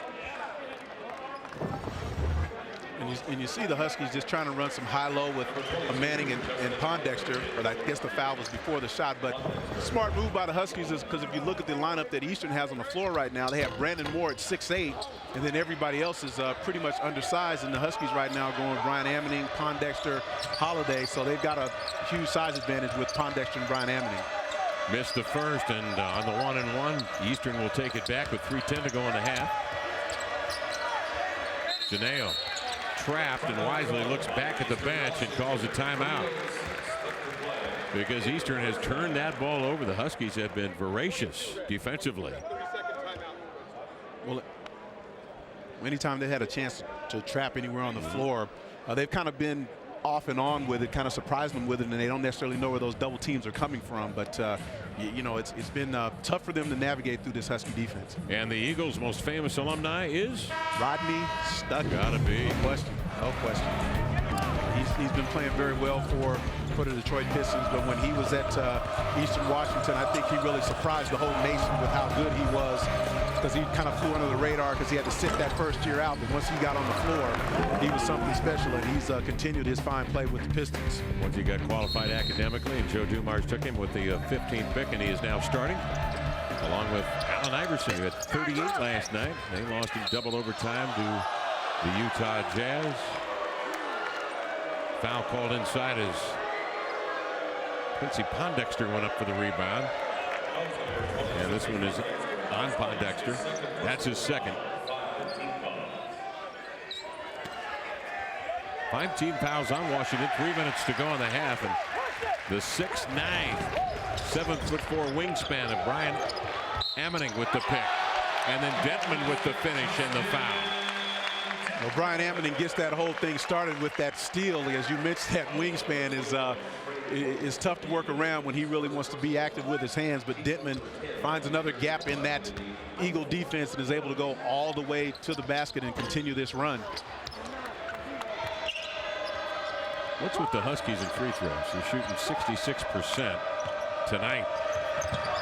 And you see the Huskies just trying to run some high-low with Manning and Pondexter, but I guess the foul was before the shot. But smart move by the Huskies is because if you look at the lineup that Eastern has on the floor right now, they have Brandon Moore at 6'8", and then everybody else is pretty much undersized. And the Huskies right now going with Brian Ammoning, Pondexter, Holiday, so they've got a huge size advantage with Pondexter and Brian Ammoning. Missed the first, and on the 1-and-1, Eastern will take it back with 3:10 to go in the half. Janeo trapped and wisely looks back at the bench and calls a timeout because Eastern has turned that ball over. The Huskies have been voracious defensively. Well, anytime they had a chance to trap anywhere on the floor, they've kind of been off and on with it, kind of surprised them with it, and they don't necessarily know where those double teams are coming from. But you know, it's been tough for them to navigate through this Husky defense. And the Eagles' most famous alumni is Rodney Stuckey. Gotta be. No question. No question. He's been playing very well for the Detroit Pistons, but when he was at Eastern Washington, I think he really surprised the whole nation with how good he was, because he kind of flew under the radar because he had to sit that first year out. But once he got on the floor, he was something special, and he's continued his fine play with the Pistons. Once he got qualified academically, and Joe Dumars took him with the 15th pick, and he is now starting, along with Allen Iverson, who had 38 last night. They lost in double overtime to the Utah Jazz. Foul called inside as Quincy Pondexter went up for the rebound. And this one is on Pondexter. That's his second. 5 team fouls on Washington. 3 minutes to go in the half. And the 6'9", 7'4" wingspan of Brian Ammoning with the pick. And then Detman with the finish and the foul. Well, Brian Ammoning gets that whole thing started with that steal. As you mentioned, that wingspan is tough to work around when he really wants to be active with his hands. But Detman finds another gap in that Eagle defense and is able to go all the way to the basket and continue this run. What's with the Huskies in free throws? They're shooting 66% tonight,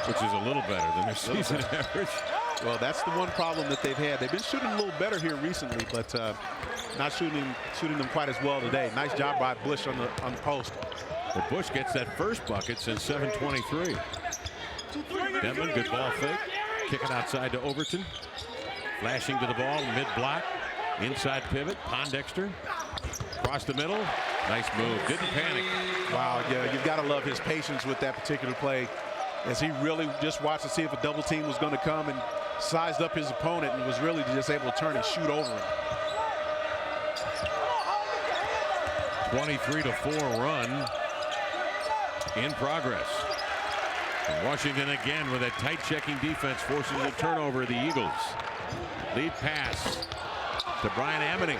which is a little better than their season average. Well, that's the one problem that they've had. They've been shooting a little better here recently, but not shooting them quite as well today. Nice job by Bush on the post. Well, Bush gets that first bucket since 7:23. Detman, good ball fake. Kick it outside to Overton. Flashing to the ball, mid-block. Inside pivot, Pondexter. Across the middle. Nice move. Didn't panic. Wow, yeah, you've got to love his patience with that particular play, as he really just watched to see if a double team was going to come and sized up his opponent and was really just able to turn and shoot over him. 23-4 run in progress. And Washington again with a tight checking defense forcing the turnover of the Eagles. Lead pass to Brian Ammoning.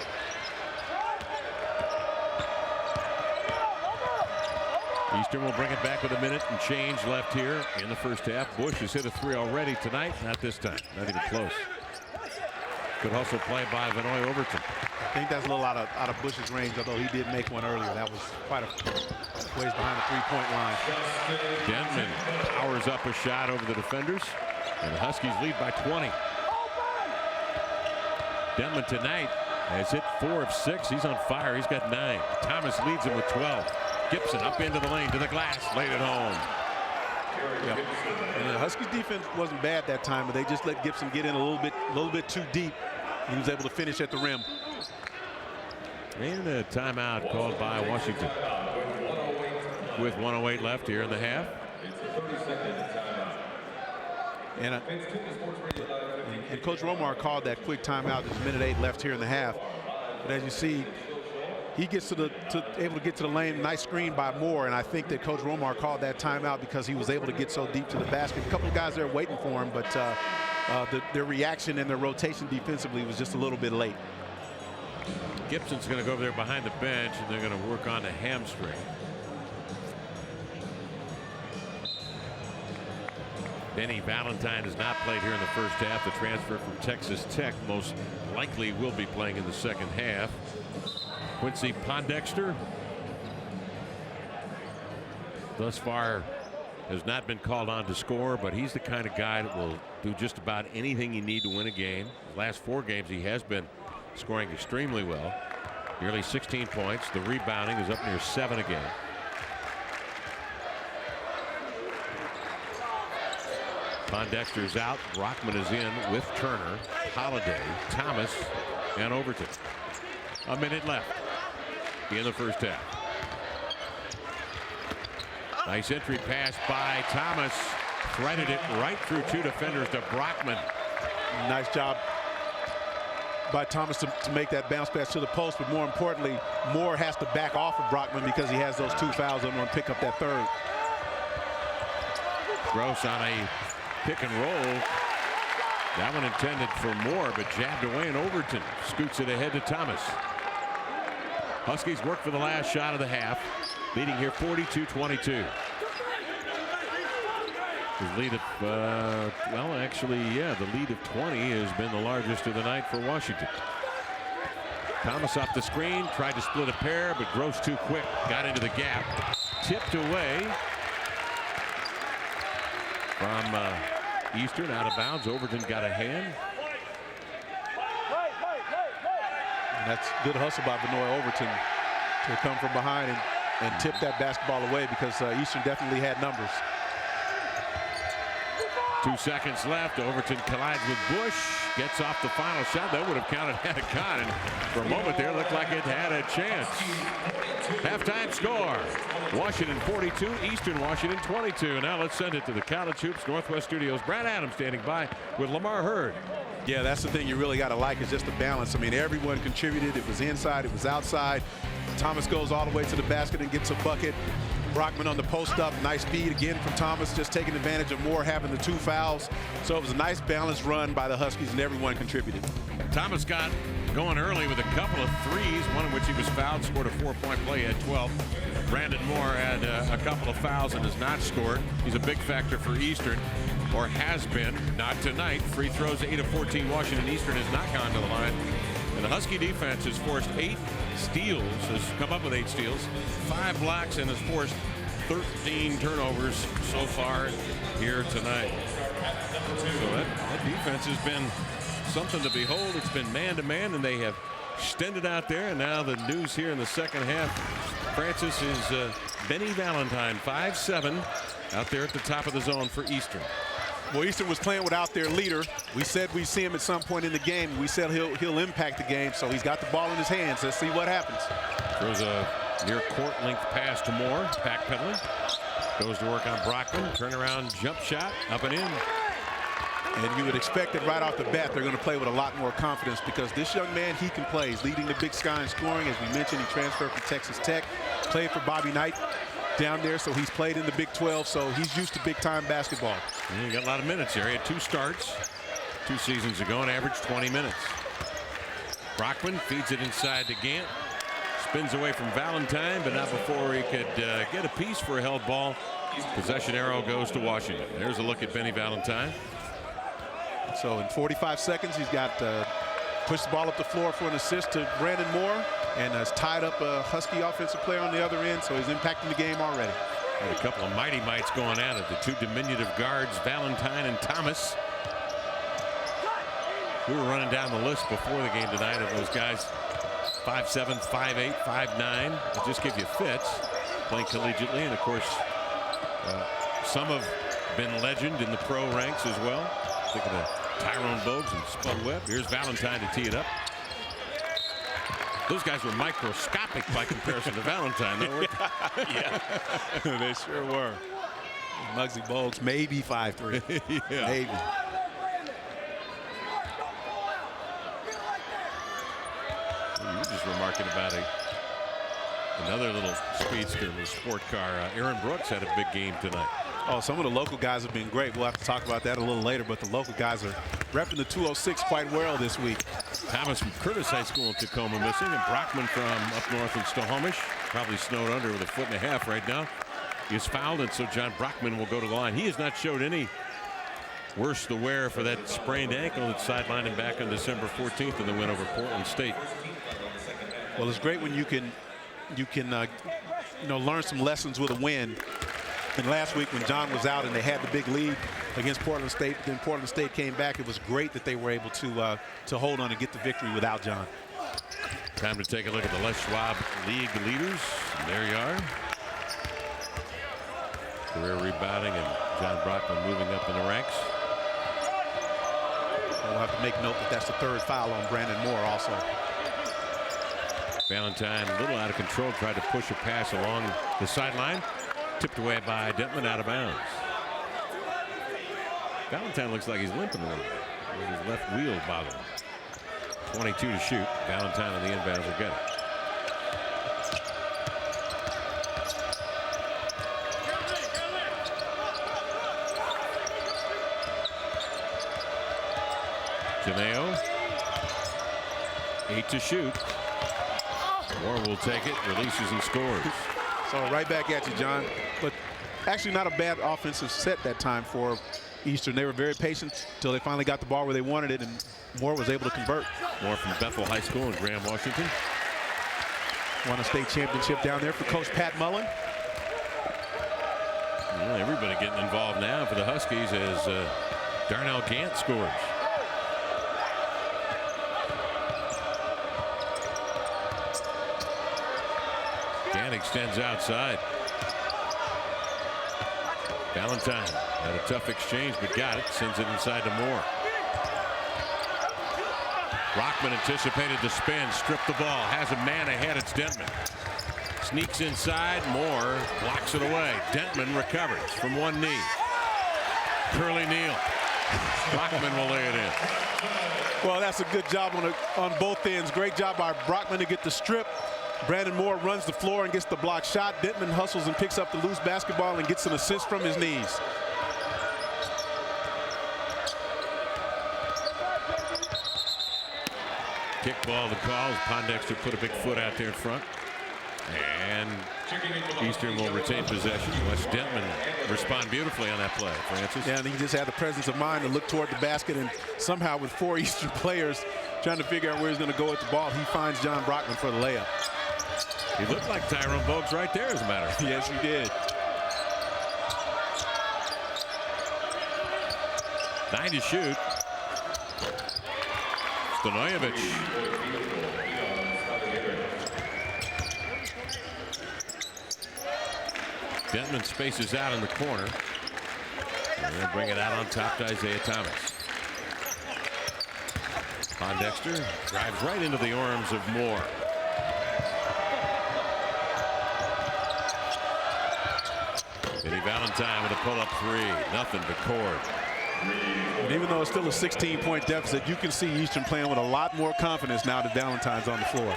Eastern will bring it back with a minute and change left here in the first half. Bush has hit a 3 already tonight. Not this time. Not even close. Good hustle play by Vanoy Overton. I think that's a little out of Bush's range, although he did make one earlier. That was quite a ways behind the three-point line. Denman powers up a shot over the defenders, and the Huskies lead by 20. Denman tonight has hit 4 of 6. He's on fire. He's got 9. Thomas leads him with 12. Gibson up into the lane to the glass, laid it home. Yep. And the Huskies defense wasn't bad that time, but they just let Gibson get in a little bit too deep. He was able to finish at the rim. And a timeout called by Washington with 1:08 left here in the half. And Coach Romar called that quick timeout. There's 1:08 left here in the half. But as you see, he gets able to get to the lane. Nice screen by Moore, and I think that Coach Romar called that timeout because he was able to get so deep to the basket. A couple of guys there waiting for him, but their reaction and their rotation defensively was just a little bit late. Gibson's going to go over there behind the bench, and they're going to work on the hamstring. Benny Valentine has not played here in the first half. The transfer from Texas Tech most likely will be playing in the second half. Quincy Pondexter thus far has not been called on to score, but he's the kind of guy that will do just about anything you need to win a game. The last 4 games he has been scoring extremely well. Nearly 16 points. The rebounding is up near 7 a game. Pondexter is out. Brockman is in with Turner, Holiday, Thomas, and Overton. A minute left in the first half. Nice entry pass by Thomas. Threaded it right through 2 defenders to Brockman. Nice job by Thomas to make that bounce pass to the post, but more importantly, Moore has to back off of Brockman because he has those 2 fouls on him and pick up that 3rd. Gross on a pick and roll That one intended for Moore, but jabbed away, and Overton scoots it ahead to Thomas. Huskies work for the last shot of the half, leading here 42-22. The lead of, well, actually, yeah, the lead of 20 has been the largest of the night for Washington. Thomas off the screen, tried to split a pair, but Gross too quick, got into the gap, tipped away from Eastern, out of bounds. Overton got a hand. And that's good hustle by Benoit Overton to come from behind and tip that basketball away, because Eastern definitely had numbers. 2 seconds left. Overton collides with Bush, gets off the final shot. That would have counted had it gone. And for a moment there, looked like it had a chance. Halftime score: Washington 42, Eastern Washington 22. Now let's send it to the College Hoops Northwest Studios. Brad Adams standing by with Lamar Hurd. Yeah, that's the thing you really got to like, is just the balance. I mean, everyone contributed. It was inside, it was outside. Thomas goes all the way to the basket and gets a bucket. Brockman on the post up, nice feed again from Thomas, just taking advantage of Moore having the 2 fouls. So it was a nice balanced run by the Huskies, and everyone contributed. Thomas got going early with a couple of threes, one in which he was fouled, scored a 4-point play at 12. Brandon Moore had a couple of fouls and has not scored. He's a big factor for Eastern, or has been, not tonight. Free throws 8 of 14. Washington. Eastern has not gone to the line. And the Husky defense has forced 8 steals, has come up with 8 steals, 5 blocks, and has forced 13 turnovers so far here tonight. So that defense has been something to behold. It's been man-to-man, and they have extended out there. And now the news here in the second half, Francis is Benny Valentine, 5'7", out there at the top of the zone for Eastern. Well, Eastern was playing without their leader. We said we'd see him at some point in the game. We said he'll impact the game, so he's got the ball in his hands. Let's see what happens. Throws a near court length pass to Moore, backpedaling. Goes to work on Brockman, turnaround jump shot, up and in. And you would expect that right off the bat they're going to play with a lot more confidence, because this young man, he can play. He's leading the Big Sky in scoring. As we mentioned, he transferred from Texas Tech, played for Bobby Knight down there, so he's played in the Big 12, so he's used to big-time basketball. Yeah, he got a lot of minutes here. He had 2 starts 2 seasons ago and averaged 20 minutes. Brockman feeds it inside to Gant. Spins away from Valentine, but not before he could get a piece for a held ball. Possession arrow goes to Washington. There's a look at Benny Valentine. So in 45 seconds, he's got pushed the ball up the floor for an assist to Brandon Moore, and has tied up a Husky offensive player on the other end, so he's impacting the game already. Had a couple of mighty mites going at it. The 2 diminutive guards, Valentine and Thomas. We were running down the list before the game tonight of those guys, 5'7", 5'8", 5'9". It just gives you fits, playing collegiately, and of course, some have been legend in the pro ranks as well. Think of the Tyrone Bogues and Spud Webb. Here's Valentine to tee it up. Those guys were microscopic by comparison to Valentine, though, weren't they? Yeah, they sure were. Muggsy Bogues, maybe 5'3". Yeah. Maybe. You were just remarking about another little speedster in the sport car. Aaron Brooks had a big game tonight. Oh, some of the local guys have been great. We'll have to talk about that a little later, but the local guys are repping the 206 quite well this week. Thomas from Curtis High School in Tacoma missing, and Brockman from up north in Snohomish, probably snowed under with a 1.5 feet right now. He is fouled, and so John Brockman will go to the line. He has not showed any worse the wear for that sprained ankle that sidelined him back on December 14th in the win over Portland State. Well, it's great when you can learn some lessons with a win. And last week when John was out and they had the big lead against Portland State, then Portland State came back. It was great that they were able to hold on and get the victory without John. Time to take a look at the Les Schwab League leaders. And there you are. Career rebounding, and John Brockman moving up in the ranks. We'll have to make note that that's the 3rd foul on Brandon Moore also. Valentine a little out of control, tried to push a pass along the sideline. Tipped away by Detman, out of bounds. Valentine looks like he's limping a little bit. His left wheel bothering him. 22 to shoot. Valentine on the inbounds will get it. Janeo. 8 to shoot. Moore will take it, releases and scores. So right back at you, John. But actually not a bad offensive set that time for Eastern. They were very patient until they finally got the ball where they wanted it, and Moore was able to convert. Moore from Bethel High School in Graham, Washington. Won a state championship down there for Coach Pat Mullen. Well, everybody getting involved now for the Huskies as Darnell Gant scores. Gant extends outside. Valentine had a tough exchange but got it, sends it inside to Moore. Rockman anticipated the spin, stripped the ball, has a man ahead. It's Dentman. Sneaks inside, Moore blocks it away. Dentman recovers from one knee. Curly Neal. Rockman will lay it in. Well, that's a good job on both ends. Great job by Brockman to get the strip. Brandon Moore runs the floor and gets the block shot. Dentman hustles and picks up the loose basketball and gets an assist from his knees. Kickball the call. Pondexter put a big foot out there in front. And Eastern will retain possession. Wes Dentman respond beautifully on that play, Francis. Yeah, and he just had the presence of mind to look toward the basket, and somehow with 4 Eastern players trying to figure out where he's going to go with the ball, he finds John Brockman for the layup. He looked like Tyrone Bogues right there, as a matter of fact. Yes, he did. 9 to shoot. Stanojevic. Dentman spaces out in the corner. And they'll bring it out on top to Isaiah Thomas. Pondexter drives right into the arms of Moore. Vinny Valentine with a pull-up three. Nothing to Cord. And even though it's still a 16-point deficit, you can see Eastern playing with a lot more confidence now that Valentine's on the floor.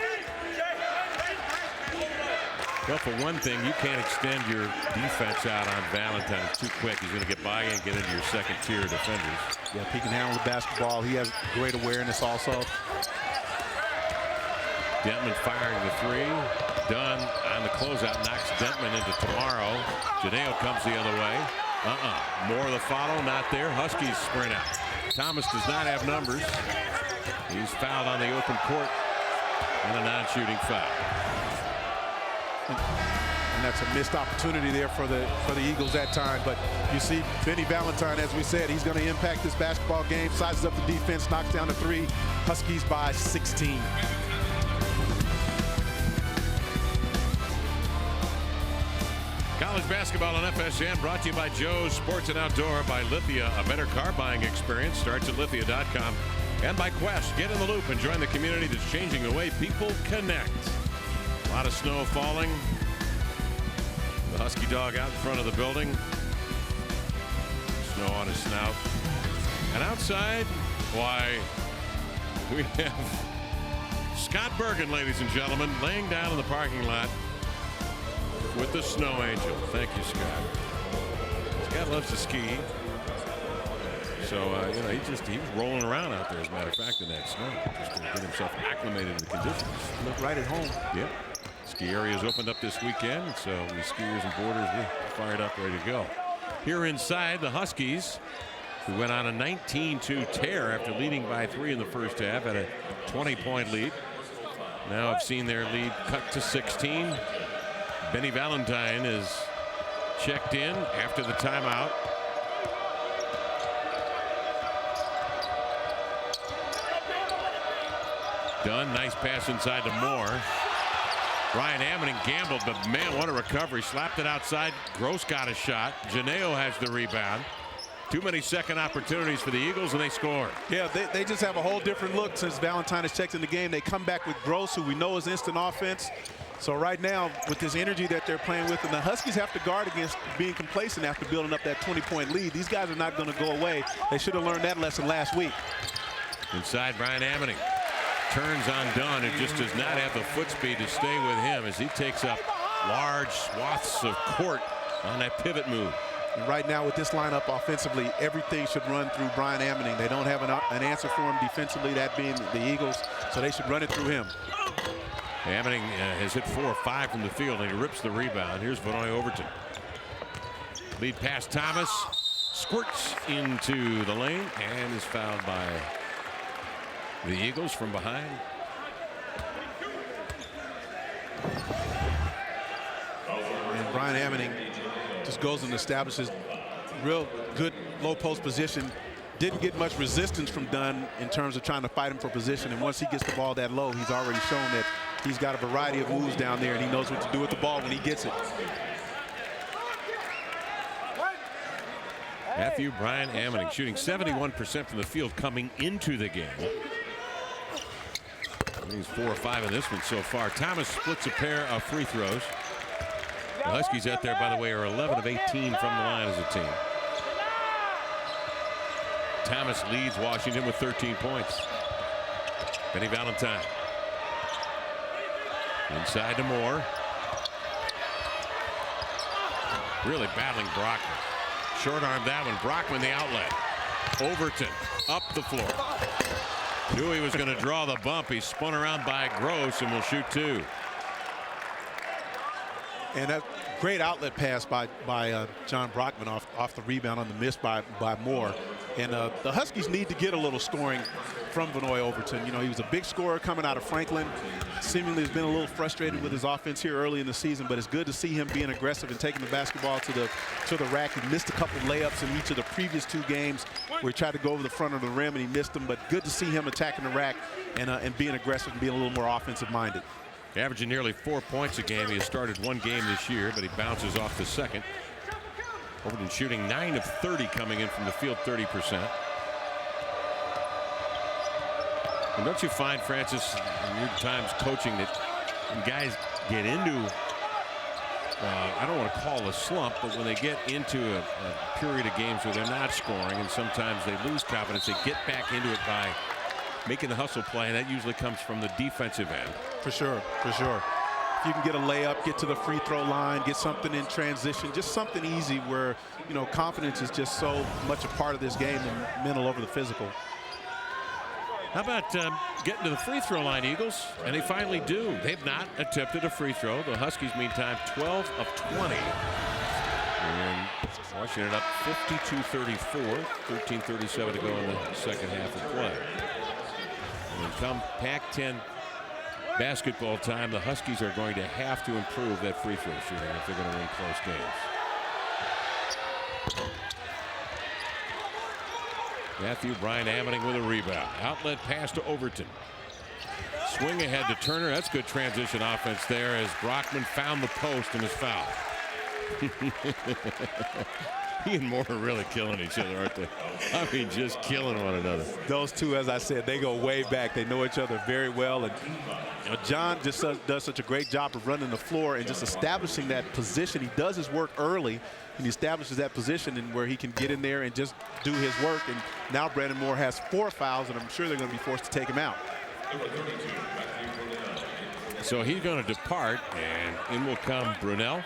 Well, for one thing, you can't extend your defense out on Valentine too quick. He's going to get by and get into your second-tier defenders. Yeah, he can handle the basketball. He has great awareness also. Dentman firing the three. Dunn on the closeout knocks Dentman into tomorrow. Janeo comes the other way. More of the follow, not there. Huskies sprint out. Thomas does not have numbers. He's fouled on the open court and a non-shooting foul. And that's a missed opportunity there for the Eagles that time. But you see Vinny Valentine, as we said, he's going to impact this basketball game. Sizes up the defense, knocks down the three. Huskies by 16. College basketball on FSN brought to you by Joe's Sports and Outdoor, by Lithia. A better car buying experience starts at lithia.com. And by Quest. Get in the loop and join the community that's changing the way people connect. A lot of snow falling. The Husky dog out in front of the building. Snow on his snout. And outside, why, we have Scott Bergen, ladies and gentlemen, laying down in the parking lot with the snow angel. Thank you, Scott. Scott loves to ski. So, you know, he was rolling around out there, as a matter of fact, in that snow, just to get himself acclimated to the conditions. Look right at home. Yep. Ski areas opened up this weekend, so we skiers and boarders, we're fired up, ready to go. Here inside, the Huskies, who went on a 19-2 tear after leading by 3 in the first half, had a 20-point lead. Now have seen their lead cut to 16. Benny Valentine is checked in after the timeout. Dunn, nice pass inside to Moore. Ryan Ammoning gambled, but man, what a recovery. Slapped it outside. Gross got a shot. Janeo has the rebound. Too many second opportunities for the Eagles, and they score. Yeah, they just have a whole different look since Valentine has checked in the game. They come back with Gross, who we know is instant offense. So right now, with this energy that they're playing with, and the Huskies have to guard against being complacent after building up that 20-point lead. These guys are not going to go away. They should have learned that lesson last week. Inside, Brian Ammoning turns on Dunn, and just does not have the foot speed to stay with him as he takes up large swaths of court on that pivot move. And right now with this lineup offensively, everything should run through Brian Ammoning. They don't have an answer for him defensively, that being the Eagles, so they should run it through him. Ammoning has hit 4 or 5 from the field, and he rips the rebound. Here's Vanoy Overton. Lead pass Thomas. Squirts into the lane and is fouled by the Eagles from behind. And Brian Ammoning just goes and establishes real good low post position. Didn't get much resistance from Dunn in terms of trying to fight him for position. And once he gets the ball that low, he's already shown that he's got a variety of moves down there, and he knows what to do with the ball when he gets it. Matthew Brian Ammoning shooting 71% from the field coming into the game. He's 4 or 5 in this one so far. Thomas splits a pair of free throws. The Huskies out there, by the way, are 11 of 18 from the line as a team. Thomas leads Washington with 13 points. Benny Valentine. Inside to Moore. Really battling Brockman. Short arm that one. Brockman the outlet. Overton up the floor. Knew he was going to draw the bump. He spun around by Gross and will shoot 2. And that great outlet pass by John Brockman off the rebound on the miss by Moore. And the Huskies need to get a little scoring from Vanoy Overton. You know, he was a big scorer coming out of Franklin. Seemingly has been a little frustrated with his offense here early in the season, but it's good to see him being aggressive and taking the basketball to the rack. He missed a couple layups in each of the previous 2 games where he tried to go over the front of the rim and he missed them, but good to see him attacking the rack and being aggressive and being a little more offensive minded. Averaging nearly 4 points a game. He has started 1 game this year, but he bounces off the second. Overton shooting 9 of 30 coming in from the field, 30%. And don't you find, Francis, in your times coaching, that when guys get into, I don't want to call a slump, but when they get into a period of games where they're not scoring and sometimes they lose confidence, they get back into it by making the hustle play, and that usually comes from the defensive end. For sure, for sure. If you can get a layup, get to the free throw line, get something in transition, just something easy where, you know, confidence is just so much a part of this game and mental over the physical. How about getting to the free throw line, Eagles? And they finally do. They've not attempted a free throw. The Huskies, meantime, 12 of 20. And Washington up 52-34, 13:37 to go in the second half of play. And come Pac-10 basketball time, the Huskies are going to have to improve that free throw shooting if they're going to win close games. Matthew Brian Ammoning with a rebound. Outlet pass to Overton. Swing ahead to Turner. That's good transition offense there as Brockman found the post and is fouled. He and Moore are really killing each other, aren't they? I mean, just killing one another. Those two, as I said, they go way back. They know each other very well. And you know, John just does such a great job of running the floor and just establishing that position. He does his work early, and he establishes that position and where he can get in there and just do his work. And now Brandon Moore has 4 fouls, and I'm sure they're going to be forced to take him out. So he's going to depart, and in will come Brunell.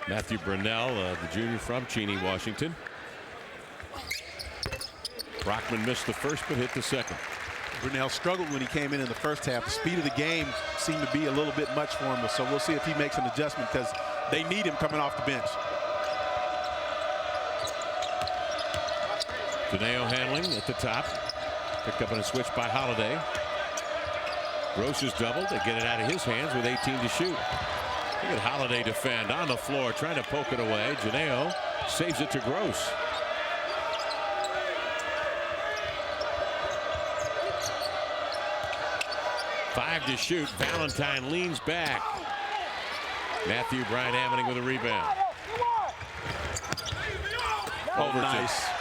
Matthew Brunell, the junior from Cheney, Washington. Brockman missed the first but hit the second. Brunell struggled when he came in the first half. The speed of the game seemed to be a little bit much for him, so we'll see if he makes an adjustment because they need him coming off the bench. Janeo handling at the top. Picked up on a switch by Holiday. Gross is doubled. They get it out of his hands with 18 to shoot. Look at Holiday defend on the floor, trying to poke it away. Janeo saves it to Gross. Five to shoot. Valentine leans back. Matthew Brian Ammoning with a rebound.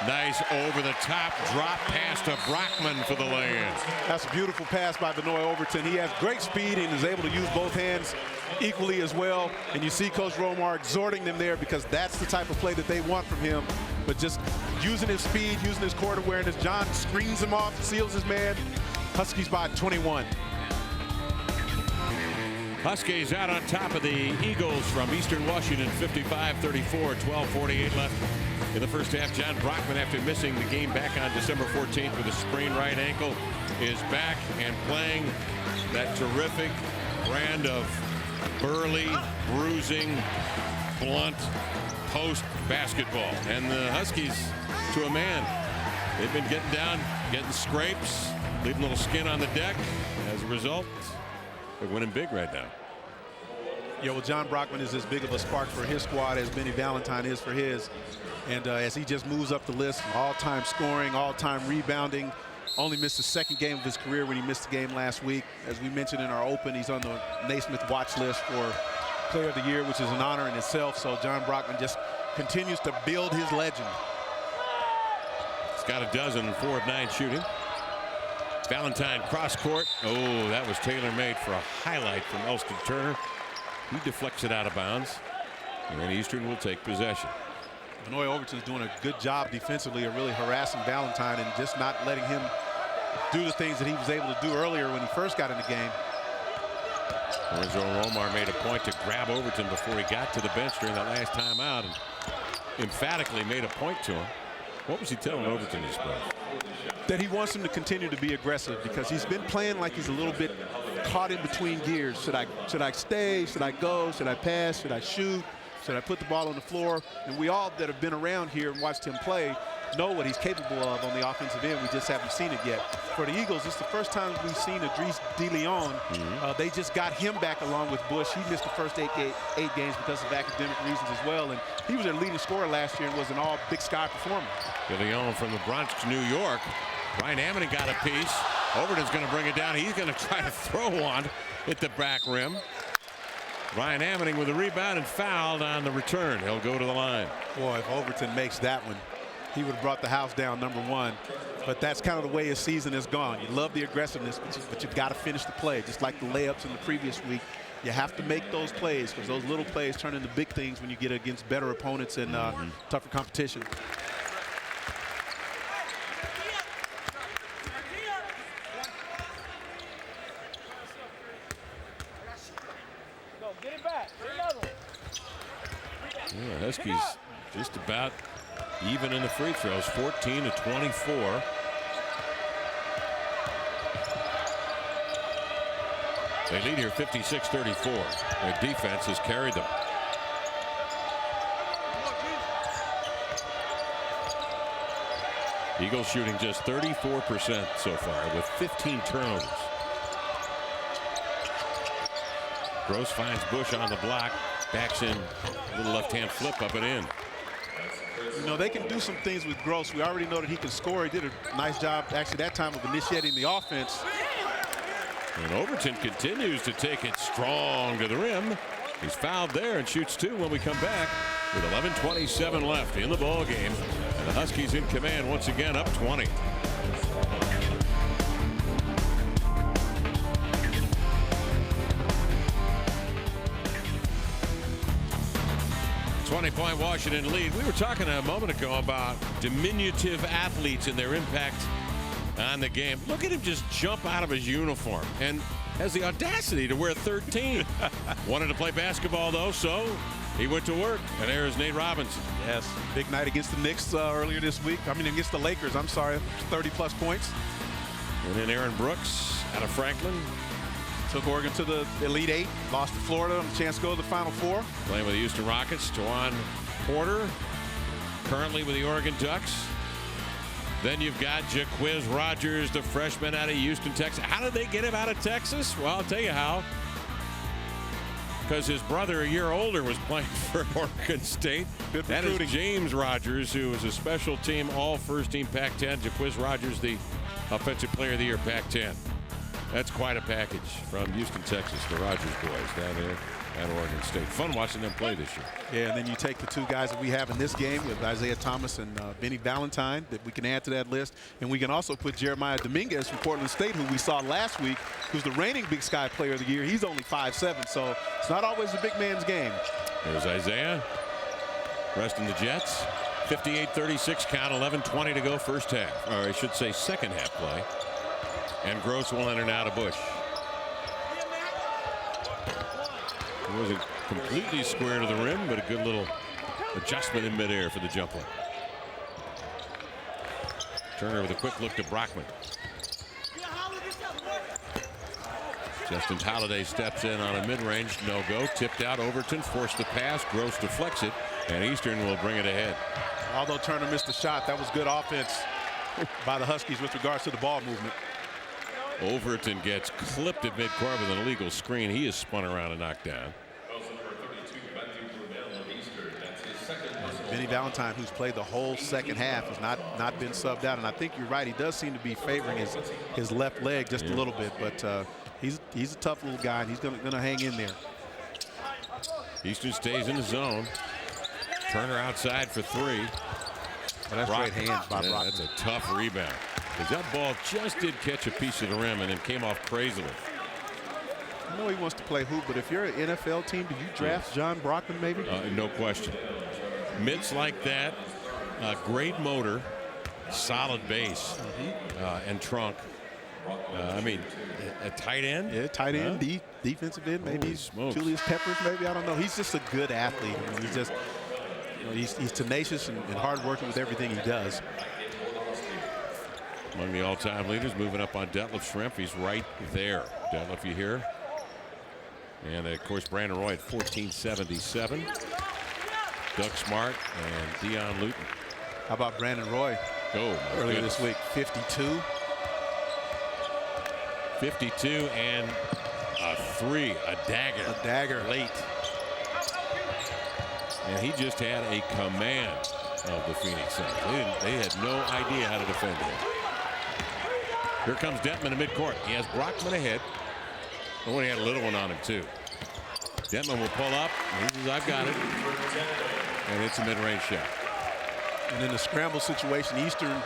Nice over the top drop pass to Brockman for the lay-in. That's a beautiful pass by Vanoy Overton. He has great speed and is able to use both hands equally as well. And you see Coach Romar exhorting them there because that's the type of play that they want from him. But just using his speed, using his court awareness. John screens him off, seals his man. Huskies by 21. Huskies out on top of the Eagles from Eastern Washington, 55-34, 12:48 left in the first half. John Brockman, after missing the game back on December 14th with a sprained right ankle, is back and playing that terrific brand of burly, bruising, blunt post basketball. And the Huskies, to a man, they've been getting down, getting scrapes, leaving a little skin on the deck. As a result, they're winning big right now. Yeah, well, John Brockman is as big of a spark for his squad as Benny Valentine is for his. And as he just moves up the list, all-time scoring, all-time rebounding, only missed the second game of his career when he missed the game last week. As we mentioned in our open, he's on the Naismith watch list for Player of the Year, which is an honor in itself. So John Brockman just continues to build his legend. He's got a dozen and 4 of 9 shooting. Valentine cross court. Oh, that was tailor-made for a highlight from Elston Turner. He deflects it out of bounds, and Eastern will take possession. Manoy Overton's doing a good job defensively of really harassing Valentine and just not letting him do the things that he was able to do earlier when he first got in the game. Lorenzo Romar made a point to grab Overton before he got to the bench during that last timeout and emphatically made a point to him. What was he telling Overton, you suppose? That he wants him to continue to be aggressive because he's been playing like he's a little bit caught in between gears. Should I stay? Should I go? Should I pass? Should I shoot? Should I put the ball on the floor? And we all that have been around here and watched him play know what he's capable of on the offensive end. We just haven't seen it yet. For the Eagles, it's the first time we've seen Idris DeLeon. They just got him back along with Bush. He missed the first eight games because of academic reasons as well. And he was their leading scorer last year and was an all Big Sky performer. DeLeon from the Bronx, New York. Ryan Amity got a piece. Overton's going to bring it down. He's going to try to throw one at the back rim. Ryan Amity with a rebound and fouled on the return. He'll go to the line. Boy, if Overton makes that one, he would have brought the house down, #1. But that's kind of the way his season has gone. You love the aggressiveness, but you've got to finish the play. Just like the layups in the previous week, you have to make those plays because those little plays turn into big things when you get against better opponents and tougher competition. Yeah, Huskies just about even in the free throws, 14-24. They lead here 56-34. Their defense has carried them. Eagles shooting just 34% so far with 15 turnovers. Gross finds Bush on the block. Backs in, a little left-hand flip up and in. You know, they can do some things with Gross. We already know that he can score. He did a nice job, actually, that time of initiating the offense. And Overton continues to take it strong to the rim. He's fouled there and shoots 2 when we come back with 11:27 left in the ball game. And the Huskies in command once again, up 20. 20-point Washington lead. We were talking a moment ago about diminutive athletes and their impact on the game. Look at him just jump out of his uniform and has the audacity to wear 13. Wanted to play basketball, though, so he went to work. And there's Nate Robinson. Yes, big night against the Knicks earlier this week. I mean, against the Lakers, I'm sorry, 30-plus points. And then Aaron Brooks out of Franklin. Took Oregon to the Elite 8, lost to Florida on a chance to go to the Final Four. Playing with the Houston Rockets, Tawan Porter, currently with the Oregon Ducks. Then you've got Jaquiz Rogers, the freshman out of Houston, Texas. How did they get him out of Texas? Well, I'll tell you how. Because his brother, a year older, was playing for Oregon State. Good that recruiting. is James Rogers, who was a special team, all first-team Pac-10. Jaquiz Rogers, the Offensive Player of the Year, Pac-10. That's quite a package from Houston, Texas, the Rogers boys down there at Oregon State. Fun watching them play this year. Yeah, and then you take the 2 guys that we have in this game with Isaiah Thomas and Benny Valentine that we can add to that list. And we can also put Jeremiah Dominguez from Portland State, who we saw last week, who's the reigning Big Sky Player of the Year. He's only 5'7", so it's not always the big man's game. There's Isaiah resting the Jets. 58-36 count, 11:20 to go first half. Or I should say second half play. And Gross will enter now to Bush. It wasn't completely square to the rim, but a good little adjustment in midair for the jump hook. Turner with a quick look to Brockman. Justin Holiday steps in on a mid-range no-go. Tipped out. Overton forced the pass. Gross deflects it, and Eastern will bring it ahead. Although Turner missed the shot, that was good offense by the Huskies with regards to the ball movement. Overton gets clipped at midcourt with an illegal screen. He is spun around and knocked down. Benny Valentine, who's played the whole second half, has not been subbed out, and I think you're right. He does seem to be favoring his left leg just a little bit, but he's a tough little guy, and he's gonna hang in there. Eastern stays in the zone. Turner outside for three. Well, that's great hands by Brockman. That's a tough rebound, because that ball just did catch a piece of the rim and then came off crazily. I know he wants to play hoop, but if you're an NFL team, do you draft John Brockman maybe? No question. Mitts like that, great motor, solid base, and trunk. I mean, a tight end. Yeah, tight end, defensive end, maybe Julius Peppers, maybe, I don't know. He's just a good athlete. I mean, he's just, he's tenacious and hard working with everything he does. Among the all-time leaders, moving up on Detlef Schrempf. He's right there. Detlef, you hear? And of course, Brandon Roy at 1477. Doug Smart and Dion Luton. How about Brandon Roy? Earlier this week, 52. 52 and a three, a dagger late. And he just had a command of the Phoenix Suns. They had no idea how to defend him. Here comes Detman in midcourt. He has Brockman ahead. Oh, he had a little one on him too. Detman will pull up. He says, I've got it. And it's a mid-range shot. And in the scramble situation, Eastern,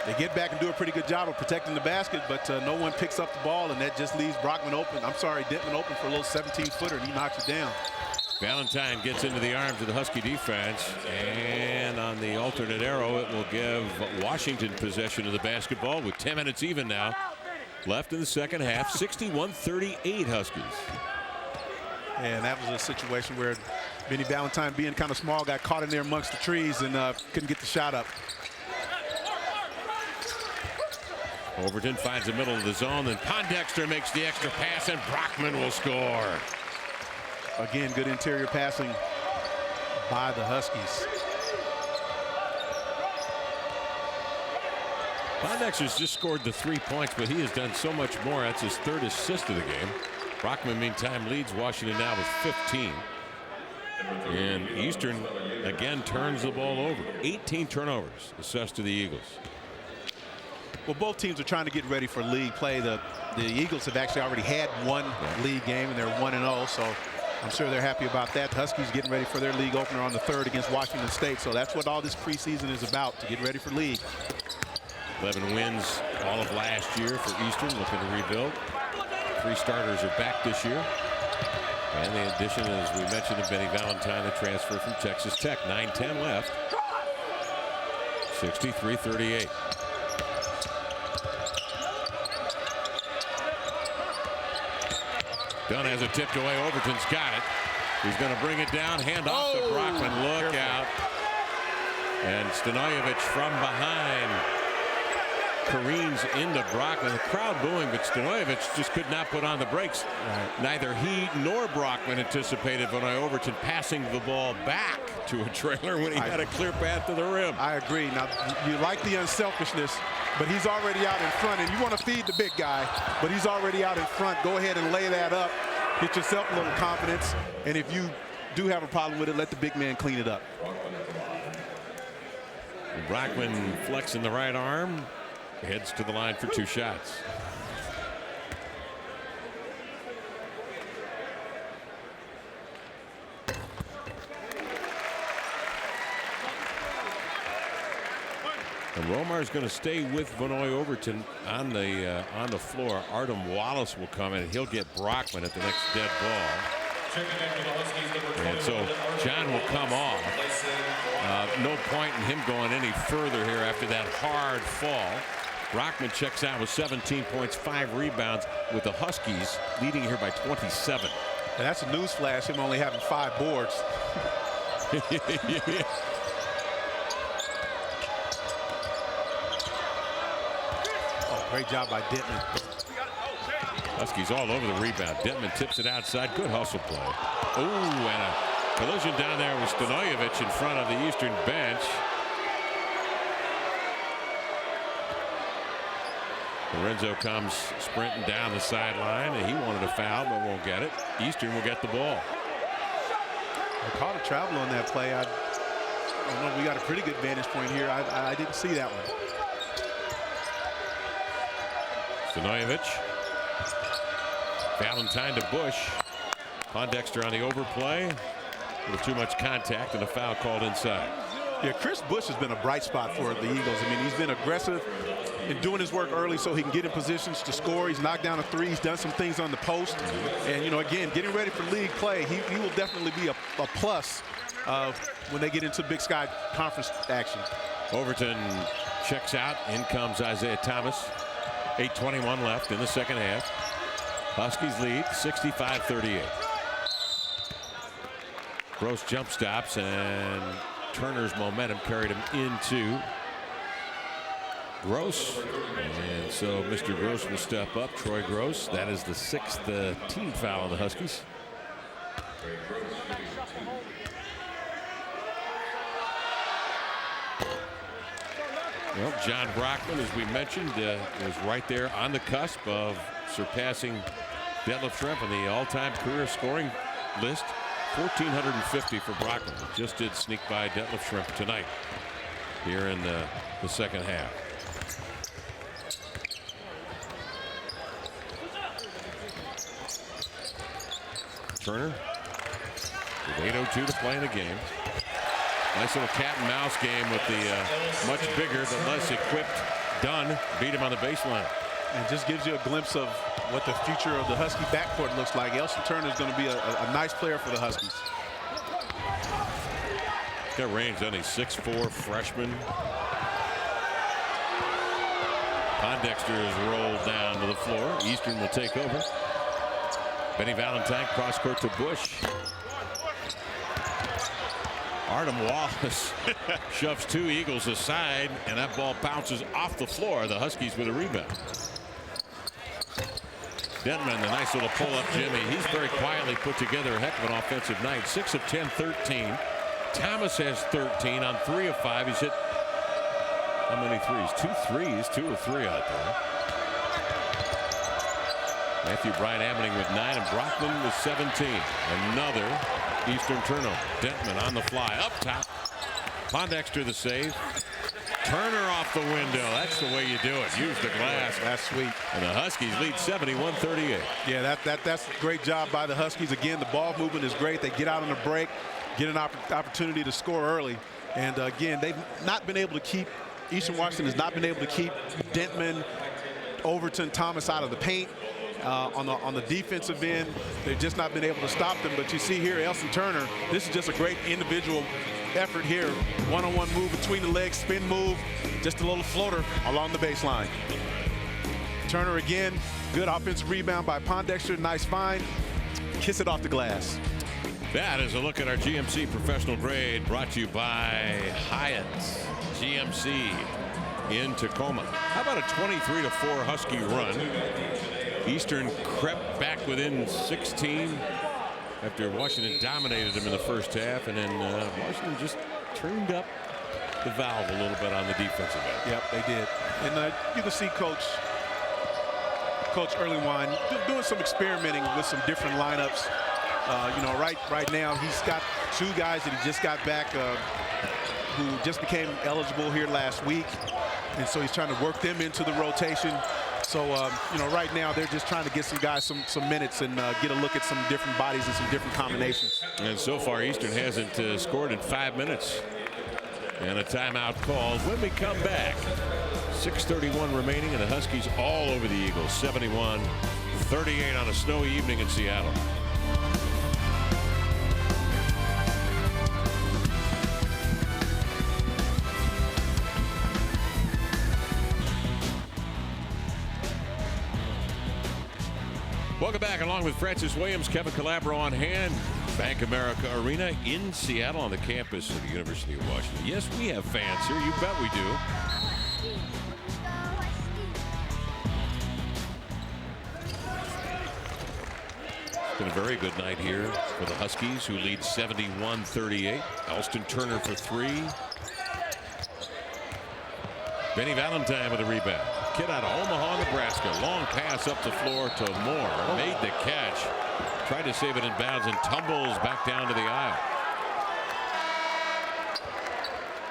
they get back and do a pretty good job of protecting the basket, but no one picks up the ball, and that just leaves Detman open for a little 17-footer, and he knocks it down. Valentine gets into the arms of the Husky defense, and on the alternate arrow, it will give Washington possession of the basketball with 10 minutes even now left in the second half. 61-38 Huskies. And that was a situation where Benny Valentine, being kind of small, got caught in there amongst the trees and couldn't get the shot up. Overton finds the middle of the zone, then Pondexter makes the extra pass, and Brockman will score. Again, good interior passing by the Huskies. Pondexter's just scored the 3 points, but he has done so much more. That's his third assist of the game. Brockman, meantime, leads Washington now with 15. And Eastern, again, turns the ball over. 18 turnovers assessed to the Eagles. Well, both teams are trying to get ready for league play. The Eagles have actually already had one league game, and they're 1-0, so I'm sure they're happy about that. The Huskies getting ready for their league opener on the 3rd against Washington State, so that's what all this preseason is about, to get ready for league. 11 wins all of last year for Eastern, looking to rebuild. 3 starters are back this year. And the addition, as we mentioned, of Benny Valentine, the transfer from Texas Tech. 9:10 left. 63-38. Dunn has it tipped away. Overton's got it. He's going to bring it down. Hand off to Brockman. Look out. And Stanojevic from behind careens into Brockman. The crowd booing, but Stanojevic just could not put on the brakes. Neither he nor Brockman anticipated Vanoy Overton passing the ball back to a trailer when he had a clear path to the rim. I agree. Now, you like the unselfishness, but he's already out in front, and you want to feed the big guy, but he's already out in front. Go ahead and lay that up. Get yourself a little confidence, and if you do have a problem with it, let the big man clean it up. Brockman flexing the right arm, heads to the line for 2 shots. And Romar's going to stay with Vanoy Overton on the floor. Artem Wallace will come in, and he'll get Brockman at the next dead ball. And so John will come off. No point in him going any further here after that hard fall. Brockman checks out with 17 points, 5 rebounds, with the Huskies leading here by 27. And that's a news flash, him only having 5 boards. Yeah. Oh, great job by Denton. Huskies all over the rebound. Detman tips it outside. Good hustle play. Ooh, and a collision down there with Stanojevic in front of the Eastern bench. Lorenzo comes sprinting down the sideline, and he wanted a foul but won't get it. Eastern will get the ball. I caught a travel on that play. I don't know. We got a pretty good vantage point here. I didn't see that one. Stanojevic. Valentine to Bush. Pondexter on the overplay. A little too much contact and a foul called inside. Yeah, Chris Bush has been a bright spot for the Eagles. I mean, he's been aggressive in doing his work early so he can get in positions to score. He's knocked down a 3. He's done some things on the post. And, you know, again, getting ready for league play, he will definitely be a plus when they get into Big Sky Conference action. Overton checks out. In comes Isaiah Thomas. 8:21 left in the second half. Huskies lead 65-38. Gross jump stops, and Turner's momentum carried him into Gross. And so Mr. Gross will step up. Troy Gross. That is the 6th team foul on the Huskies. Well, John Brockman, as we mentioned, was right there on the cusp of surpassing Detlef Schrempf on the all-time career scoring list. 1,450 for Brockman. Just did sneak by Detlef Schrempf tonight here in the second half. Turner with 8:02 to play in the game. Nice little cat and mouse game with the much bigger but less equipped Dunn beat him on the baseline. And just gives you a glimpse of what the future of the Husky backcourt looks like. Elson Turner is going to be a nice player for the Huskies. Got range on a 6'4" freshman. Pondexter is rolled down to the floor. Eastern will take over. Benny Valentine cross court to Bush. Artem Wallace shoves 2 Eagles aside, and that ball bounces off the floor. The Huskies with a rebound. Denman, the nice little pull-up Jimmy. He's very quietly put together a heck of an offensive night. 6 of 10, 13. Thomas has 13 on 3 of 5. He's hit how many threes? 2 threes, 2 of 3 out there. Matthew Bryant Ammoning with 9, and Brockman with 17. Another Eastern turnover. Dentman on the fly up top. Pondexter the save. Turner off the window. That's the way you do it. Use the glass. That's sweet. And the Huskies lead 71-38. Yeah, that's a great job by the Huskies. Again, the ball movement is great. They get out on the break, get an opportunity to score early. And again, they've not been able to keep, Eastern Washington has not been able to keep Dentman, Overton, Thomas out of the paint. On the defensive end, they've just not been able to stop them. But you see here, Elson Turner, this is just a great individual effort here. One-on-one move between the legs, spin move, just a little floater along the baseline. Turner again, good offensive rebound by Pondexter, nice find. Kiss it off the glass. That is a look at our GMC professional grade, brought to you by Hyatt GMC in Tacoma. How about a 23-4 Husky run? Eastern crept back within 16 after Washington dominated them in the first half, and then Washington just turned up the valve a little bit on the defensive end. Yep, they did. And you can see Coach Earlywine doing some experimenting with some different lineups. You know, right now he's got 2 guys that he just got back who just became eligible here last week, and so he's trying to work them into the rotation. So, you know, right now they're just trying to get some guys some minutes and get a look at some different bodies and some different combinations. And so far, Eastern hasn't scored in 5 minutes. And a timeout called when we come back. 6:31 remaining, and the Huskies all over the Eagles. 71-38 on a snowy evening in Seattle. Welcome back. Along with Francis Williams, Kevin Calabro on hand. Bank America Arena in Seattle on the campus of the University of Washington. Yes, we have fans here. You bet we do. It's been a very good night here for the Huskies, who lead 71-38. Elston Turner for three. Benny Valentine with a rebound. Kid out of Omaha, Nebraska. Long pass up the floor to Moore. Made the catch. Tried to save it in bounds and tumbles back down to the aisle.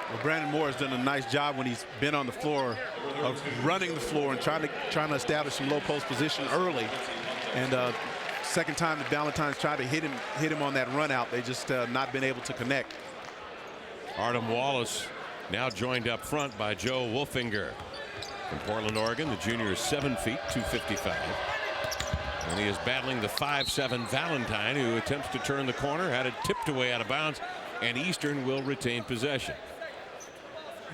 Well, Brandon Moore has done a nice job when he's been on the floor of running the floor and trying to establish some low post position early. And second time that Valentine's tried to hit him on that run out, they just not been able to connect. Artem Wallace now joined up front by Joe Wolfinger from Portland, Oregon. The junior is 7 feet, 255. And he is battling the 5'7" Valentine, who attempts to turn the corner, had it tipped away out of bounds, and Eastern will retain possession.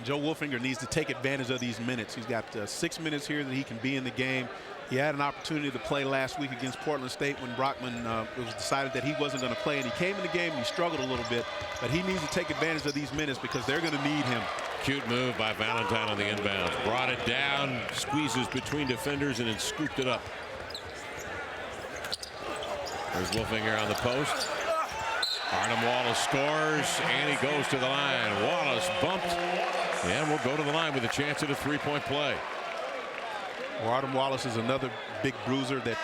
Joe Wolfinger needs to take advantage of these minutes. He's got 6 minutes here that he can be in the game. He had an opportunity to play last week against Portland State when Brockman it was decided that he wasn't going to play, and he came in the game and he struggled a little bit, but he needs to take advantage of these minutes because they're going to need him. Cute move by Valentine on the inbounds. Brought it down, squeezes between defenders, and then scooped it up. There's Wolfinger on the post. Artem Wallace scores, and he goes to the line. Wallace bumped, and will go to the line with a chance at a three-point play. Well, Artem Wallace is another big bruiser that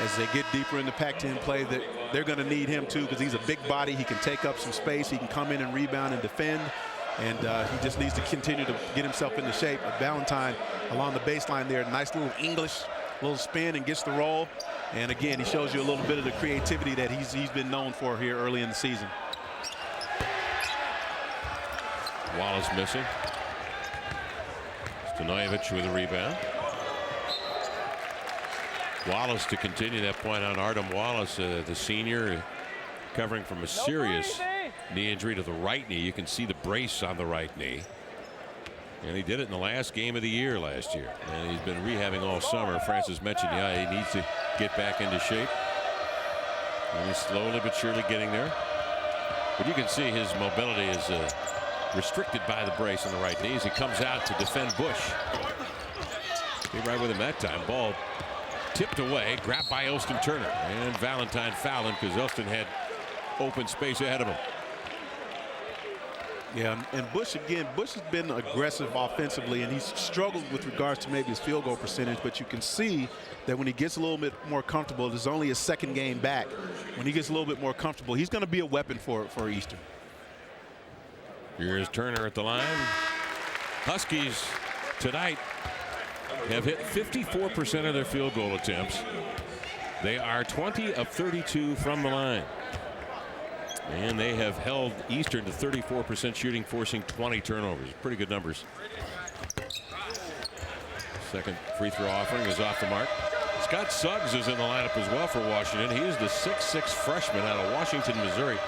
as they get deeper into Pac-10 play, that they're going to need him too, because he's a big body. He can take up some space. He can come in and rebound and defend. And he just needs to continue to get himself into shape. But Valentine along the baseline there, nice little English, little spin, and gets the roll. And again, he shows you a little bit of the creativity that he's been known for here early in the season. Wallace missing. Stanojevic with a rebound. Wallace to continue that point on Artem Wallace, the senior, recovering from a serious knee injury to the right knee. You can see the brace on the right knee. And he did it in the last game of the year last year. And he's been rehabbing all summer. Francis mentioned, yeah, he needs to get back into shape. And he's slowly but surely getting there. But you can see his mobility is restricted by the brace on the right knee as he comes out to defend Bush. Be right with him that time. Ball tipped away, grabbed by Elston Turner. And Valentine fouled him because Elston had open space ahead of him. Yeah, and Bush, again, Bush has been aggressive offensively, and he's struggled with regards to maybe his field goal percentage, but you can see that when he gets a little bit more comfortable, there's only his second game back. When he gets a little bit more comfortable, he's going to be a weapon for Eastern. Here's Turner at the line. Huskies tonight have hit 54% of their field goal attempts. They are 20 of 32 from the line. And they have held Eastern to 34% shooting, forcing 20 turnovers. Pretty good numbers. Second free throw offering is off the mark. Scott Suggs is in the lineup as well for Washington. He is the 6'6" freshman out of Washington, Missouri.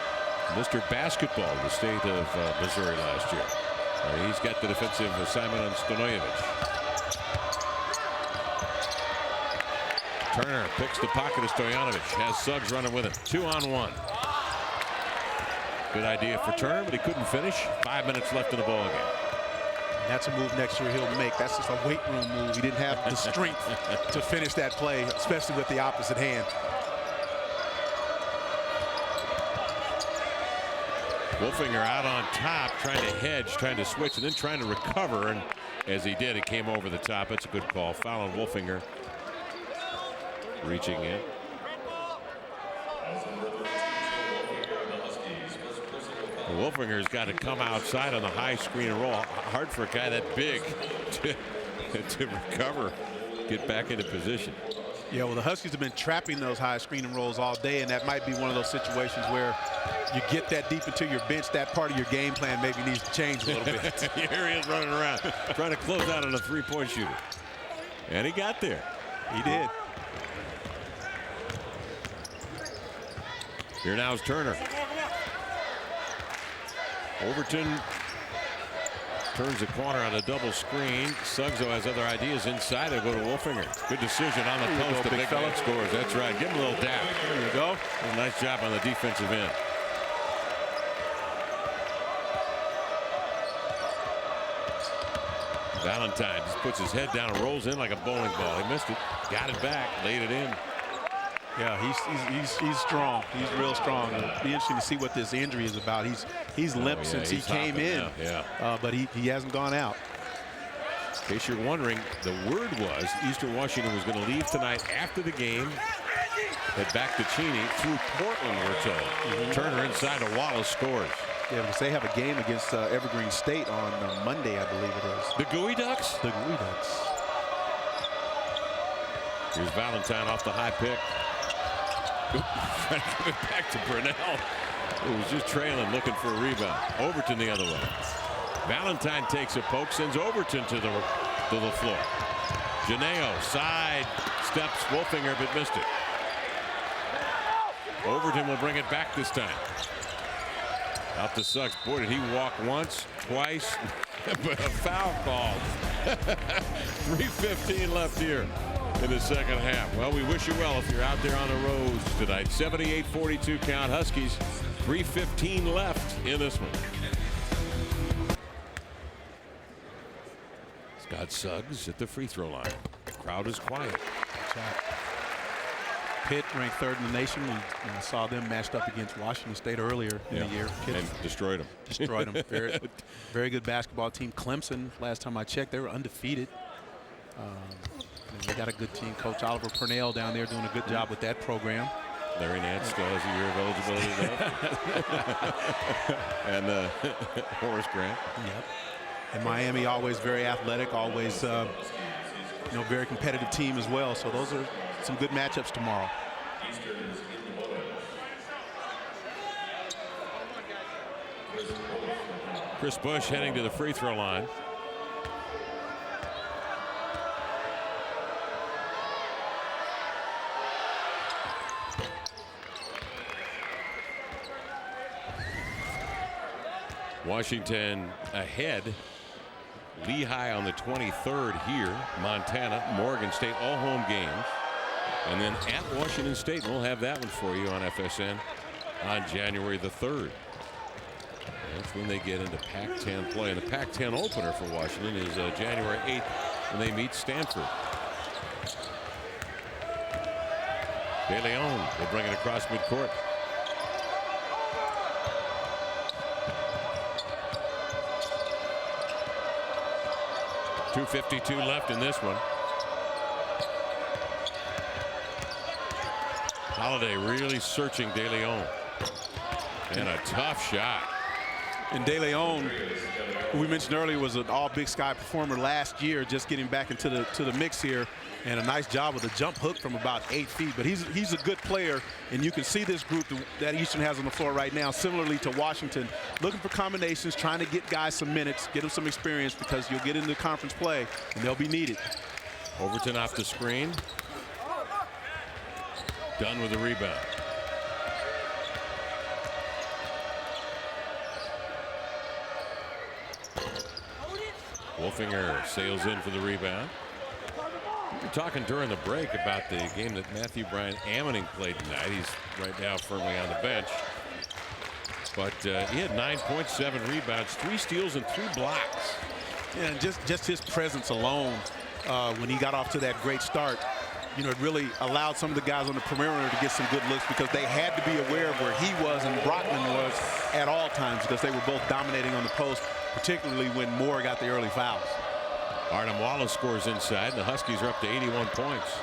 Mr. Basketball of the state of Missouri last year. He's got the defensive assignment on Stanojevic. Turner picks the pocket of Stojanovic. Has Suggs running with him. 2-on-1. Good idea for Turner, but he couldn't finish. 5 minutes left in the ball game. That's a move next year he'll make. That's just a weight room move. He didn't have the strength to finish that play, especially with the opposite hand. Wolfinger out on top, trying to hedge, trying to switch, and then trying to recover. And as he did, it came over the top. That's a good call. Foul on Wolfinger. Reaching in. Wolfinger's got to come outside on the high screen and roll. Hard for a guy that big to recover, get back into position. Yeah, well, the Huskies have been trapping those high screen and rolls all day, and that might be one of those situations where you get that deep into your bench, that part of your game plan maybe needs to change a little bit. Here he is running around, trying to close out on a three-point shooter. And he got there. He did. Here now is Turner. Overton Turns the corner on a double screen. Suggs has other ideas inside. They'll go to Wolfinger. Good decision on the post. The big fella scores. That's right. Give him a little dap. There you go. A nice job on the defensive end. Valentine just puts his head down and rolls in like a bowling ball. He missed it. Got it back. Laid it in. Yeah, he's strong. He's real strong. It'll be interesting to see what this injury is about. He's limped since he came in. But he hasn't gone out. In case you're wondering, the word was Eastern Washington was going to leave tonight after the game. Head back to Cheney through Portland, we're told. Turner inside to Wallace scores. Yeah, because they have a game against Evergreen State on Monday, I believe it is. The Gooey Ducks? The Gooey Ducks. Here's Valentine off the high pick. Trying to give it back to Brunell, who was just trailing, looking for a rebound. Overton the other way. Valentine takes a poke, sends Overton to the floor. Janeo side steps Wolfinger, but missed it. Overton will bring it back this time. Out to Suggs. Boy, did he walk once, twice, but a foul call. 3:15 left here in the second half. Well, we wish you well if you're out there on the roads tonight. 78-42 count. Huskies. 3:15 left in this one. Scott Suggs at the free throw line. The crowd is quiet. Pitt ranked 3rd in the nation. We saw them matched up against Washington State earlier in the year. Pitt and destroyed them. Destroyed them. Very, very good basketball team. Clemson, last time I checked, they were undefeated. They got a good team. Coach Oliver Purnell down there doing a good job with that program. Larry Nance still has a year of eligibility left. And Horace Grant. Yep. And Miami always very athletic, always very competitive team as well. So those are some good matchups tomorrow. Chris Bush heading to the free throw line. Washington ahead. Lehigh on the 23rd here. Montana, Morgan State, all home games. And then at Washington State, we'll have that one for you on FSN on January the 3rd. That's when they get into Pac-10 play. And the Pac-10 opener for Washington is January 8th when they meet Stanford. De Leon will bring it across midcourt. .252 left in this one. Holiday really searching De Leon. And a tough shot. And De Leon, who we mentioned earlier, was an all Big Sky performer last year, just getting back into the mix here. And a nice job with a jump hook from about 8 feet. But he's a good player, and you can see this group that Eastern has on the floor right now, similarly to Washington, looking for combinations, trying to get guys some minutes, get them some experience, because you'll get into conference play, and they'll be needed. Overton off the screen. Done with the rebound. Wolfinger sails in for the rebound. We were talking during the break about the game that Matthew Bryan Ammoning played tonight. He's right now firmly on the bench. But he had 9.7 rebounds, 3 steals, and 3 blocks. Yeah, and just his presence alone when he got off to that great start, it really allowed some of the guys on the perimeter to get some good looks, because they had to be aware of where he was and Brockman was at all times, because they were both dominating on the post, particularly when Moore got the early fouls. Artem Wallace scores inside, and the Huskies are up to 81 points.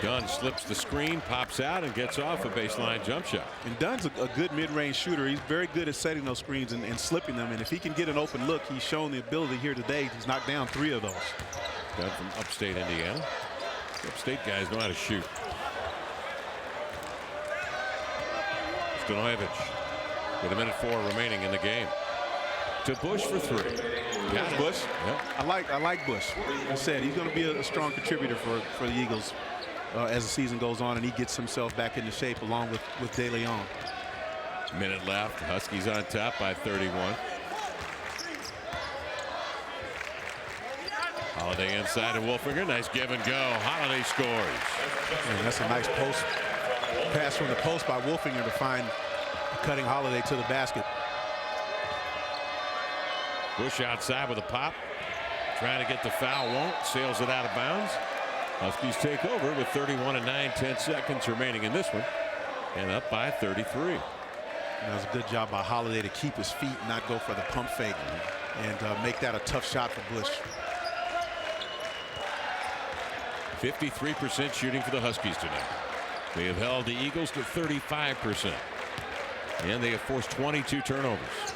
Dunn slips the screen, pops out, and gets off a baseline jump shot. And Dunn's a good mid-range shooter. He's very good at setting those screens and slipping them. And if he can get an open look, he's shown the ability here today. He's knocked down 3 of those. Dunn from upstate Indiana. Upstate guys know how to shoot. Stanojevic with 1:04 remaining in the game. To Bush for 3. Got Bush. Yep. I like Bush. Like I said, he's going to be a strong contributor for the Eagles. as the season goes on and he gets himself back into shape along with De Leon. Minute left. Huskies on top by 31. Holiday inside of Wolfinger. Nice give and go. Holiday scores. And that's a nice post pass from the post by Wolfinger to find cutting Holiday to the basket. Bush outside with a pop. Trying to get the foul. Won't. Sails it out of bounds. Huskies take over with 31 and 9/10 seconds remaining in this one. And up by 33. That was a good job by Holiday to keep his feet, not go for the pump fake, and make that a tough shot for Bush. 53% shooting for the Huskies tonight. They have held the Eagles to 35%. And they have forced 22 turnovers.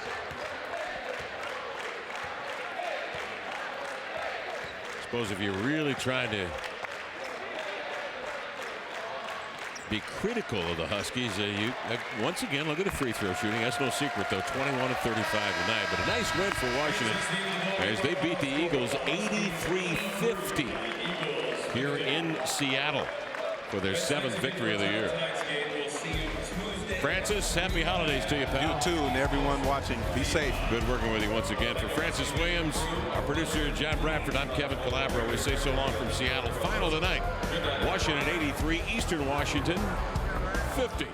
I suppose if you're really trying to be critical of the Huskies, you once again look at the free throw shooting. That's no secret, though. 21 of 35 tonight. But a nice win for Washington as they beat the Eagles 83-50 here in Seattle for their 7th victory of the year. Francis, happy holidays to you, pal. You too, and everyone watching. Be safe. Good working with you once again. For Francis Williams, our producer, John Bradford, I'm Kevin Calabro. We say so long from Seattle. Final tonight, Washington 83, Eastern Washington 50.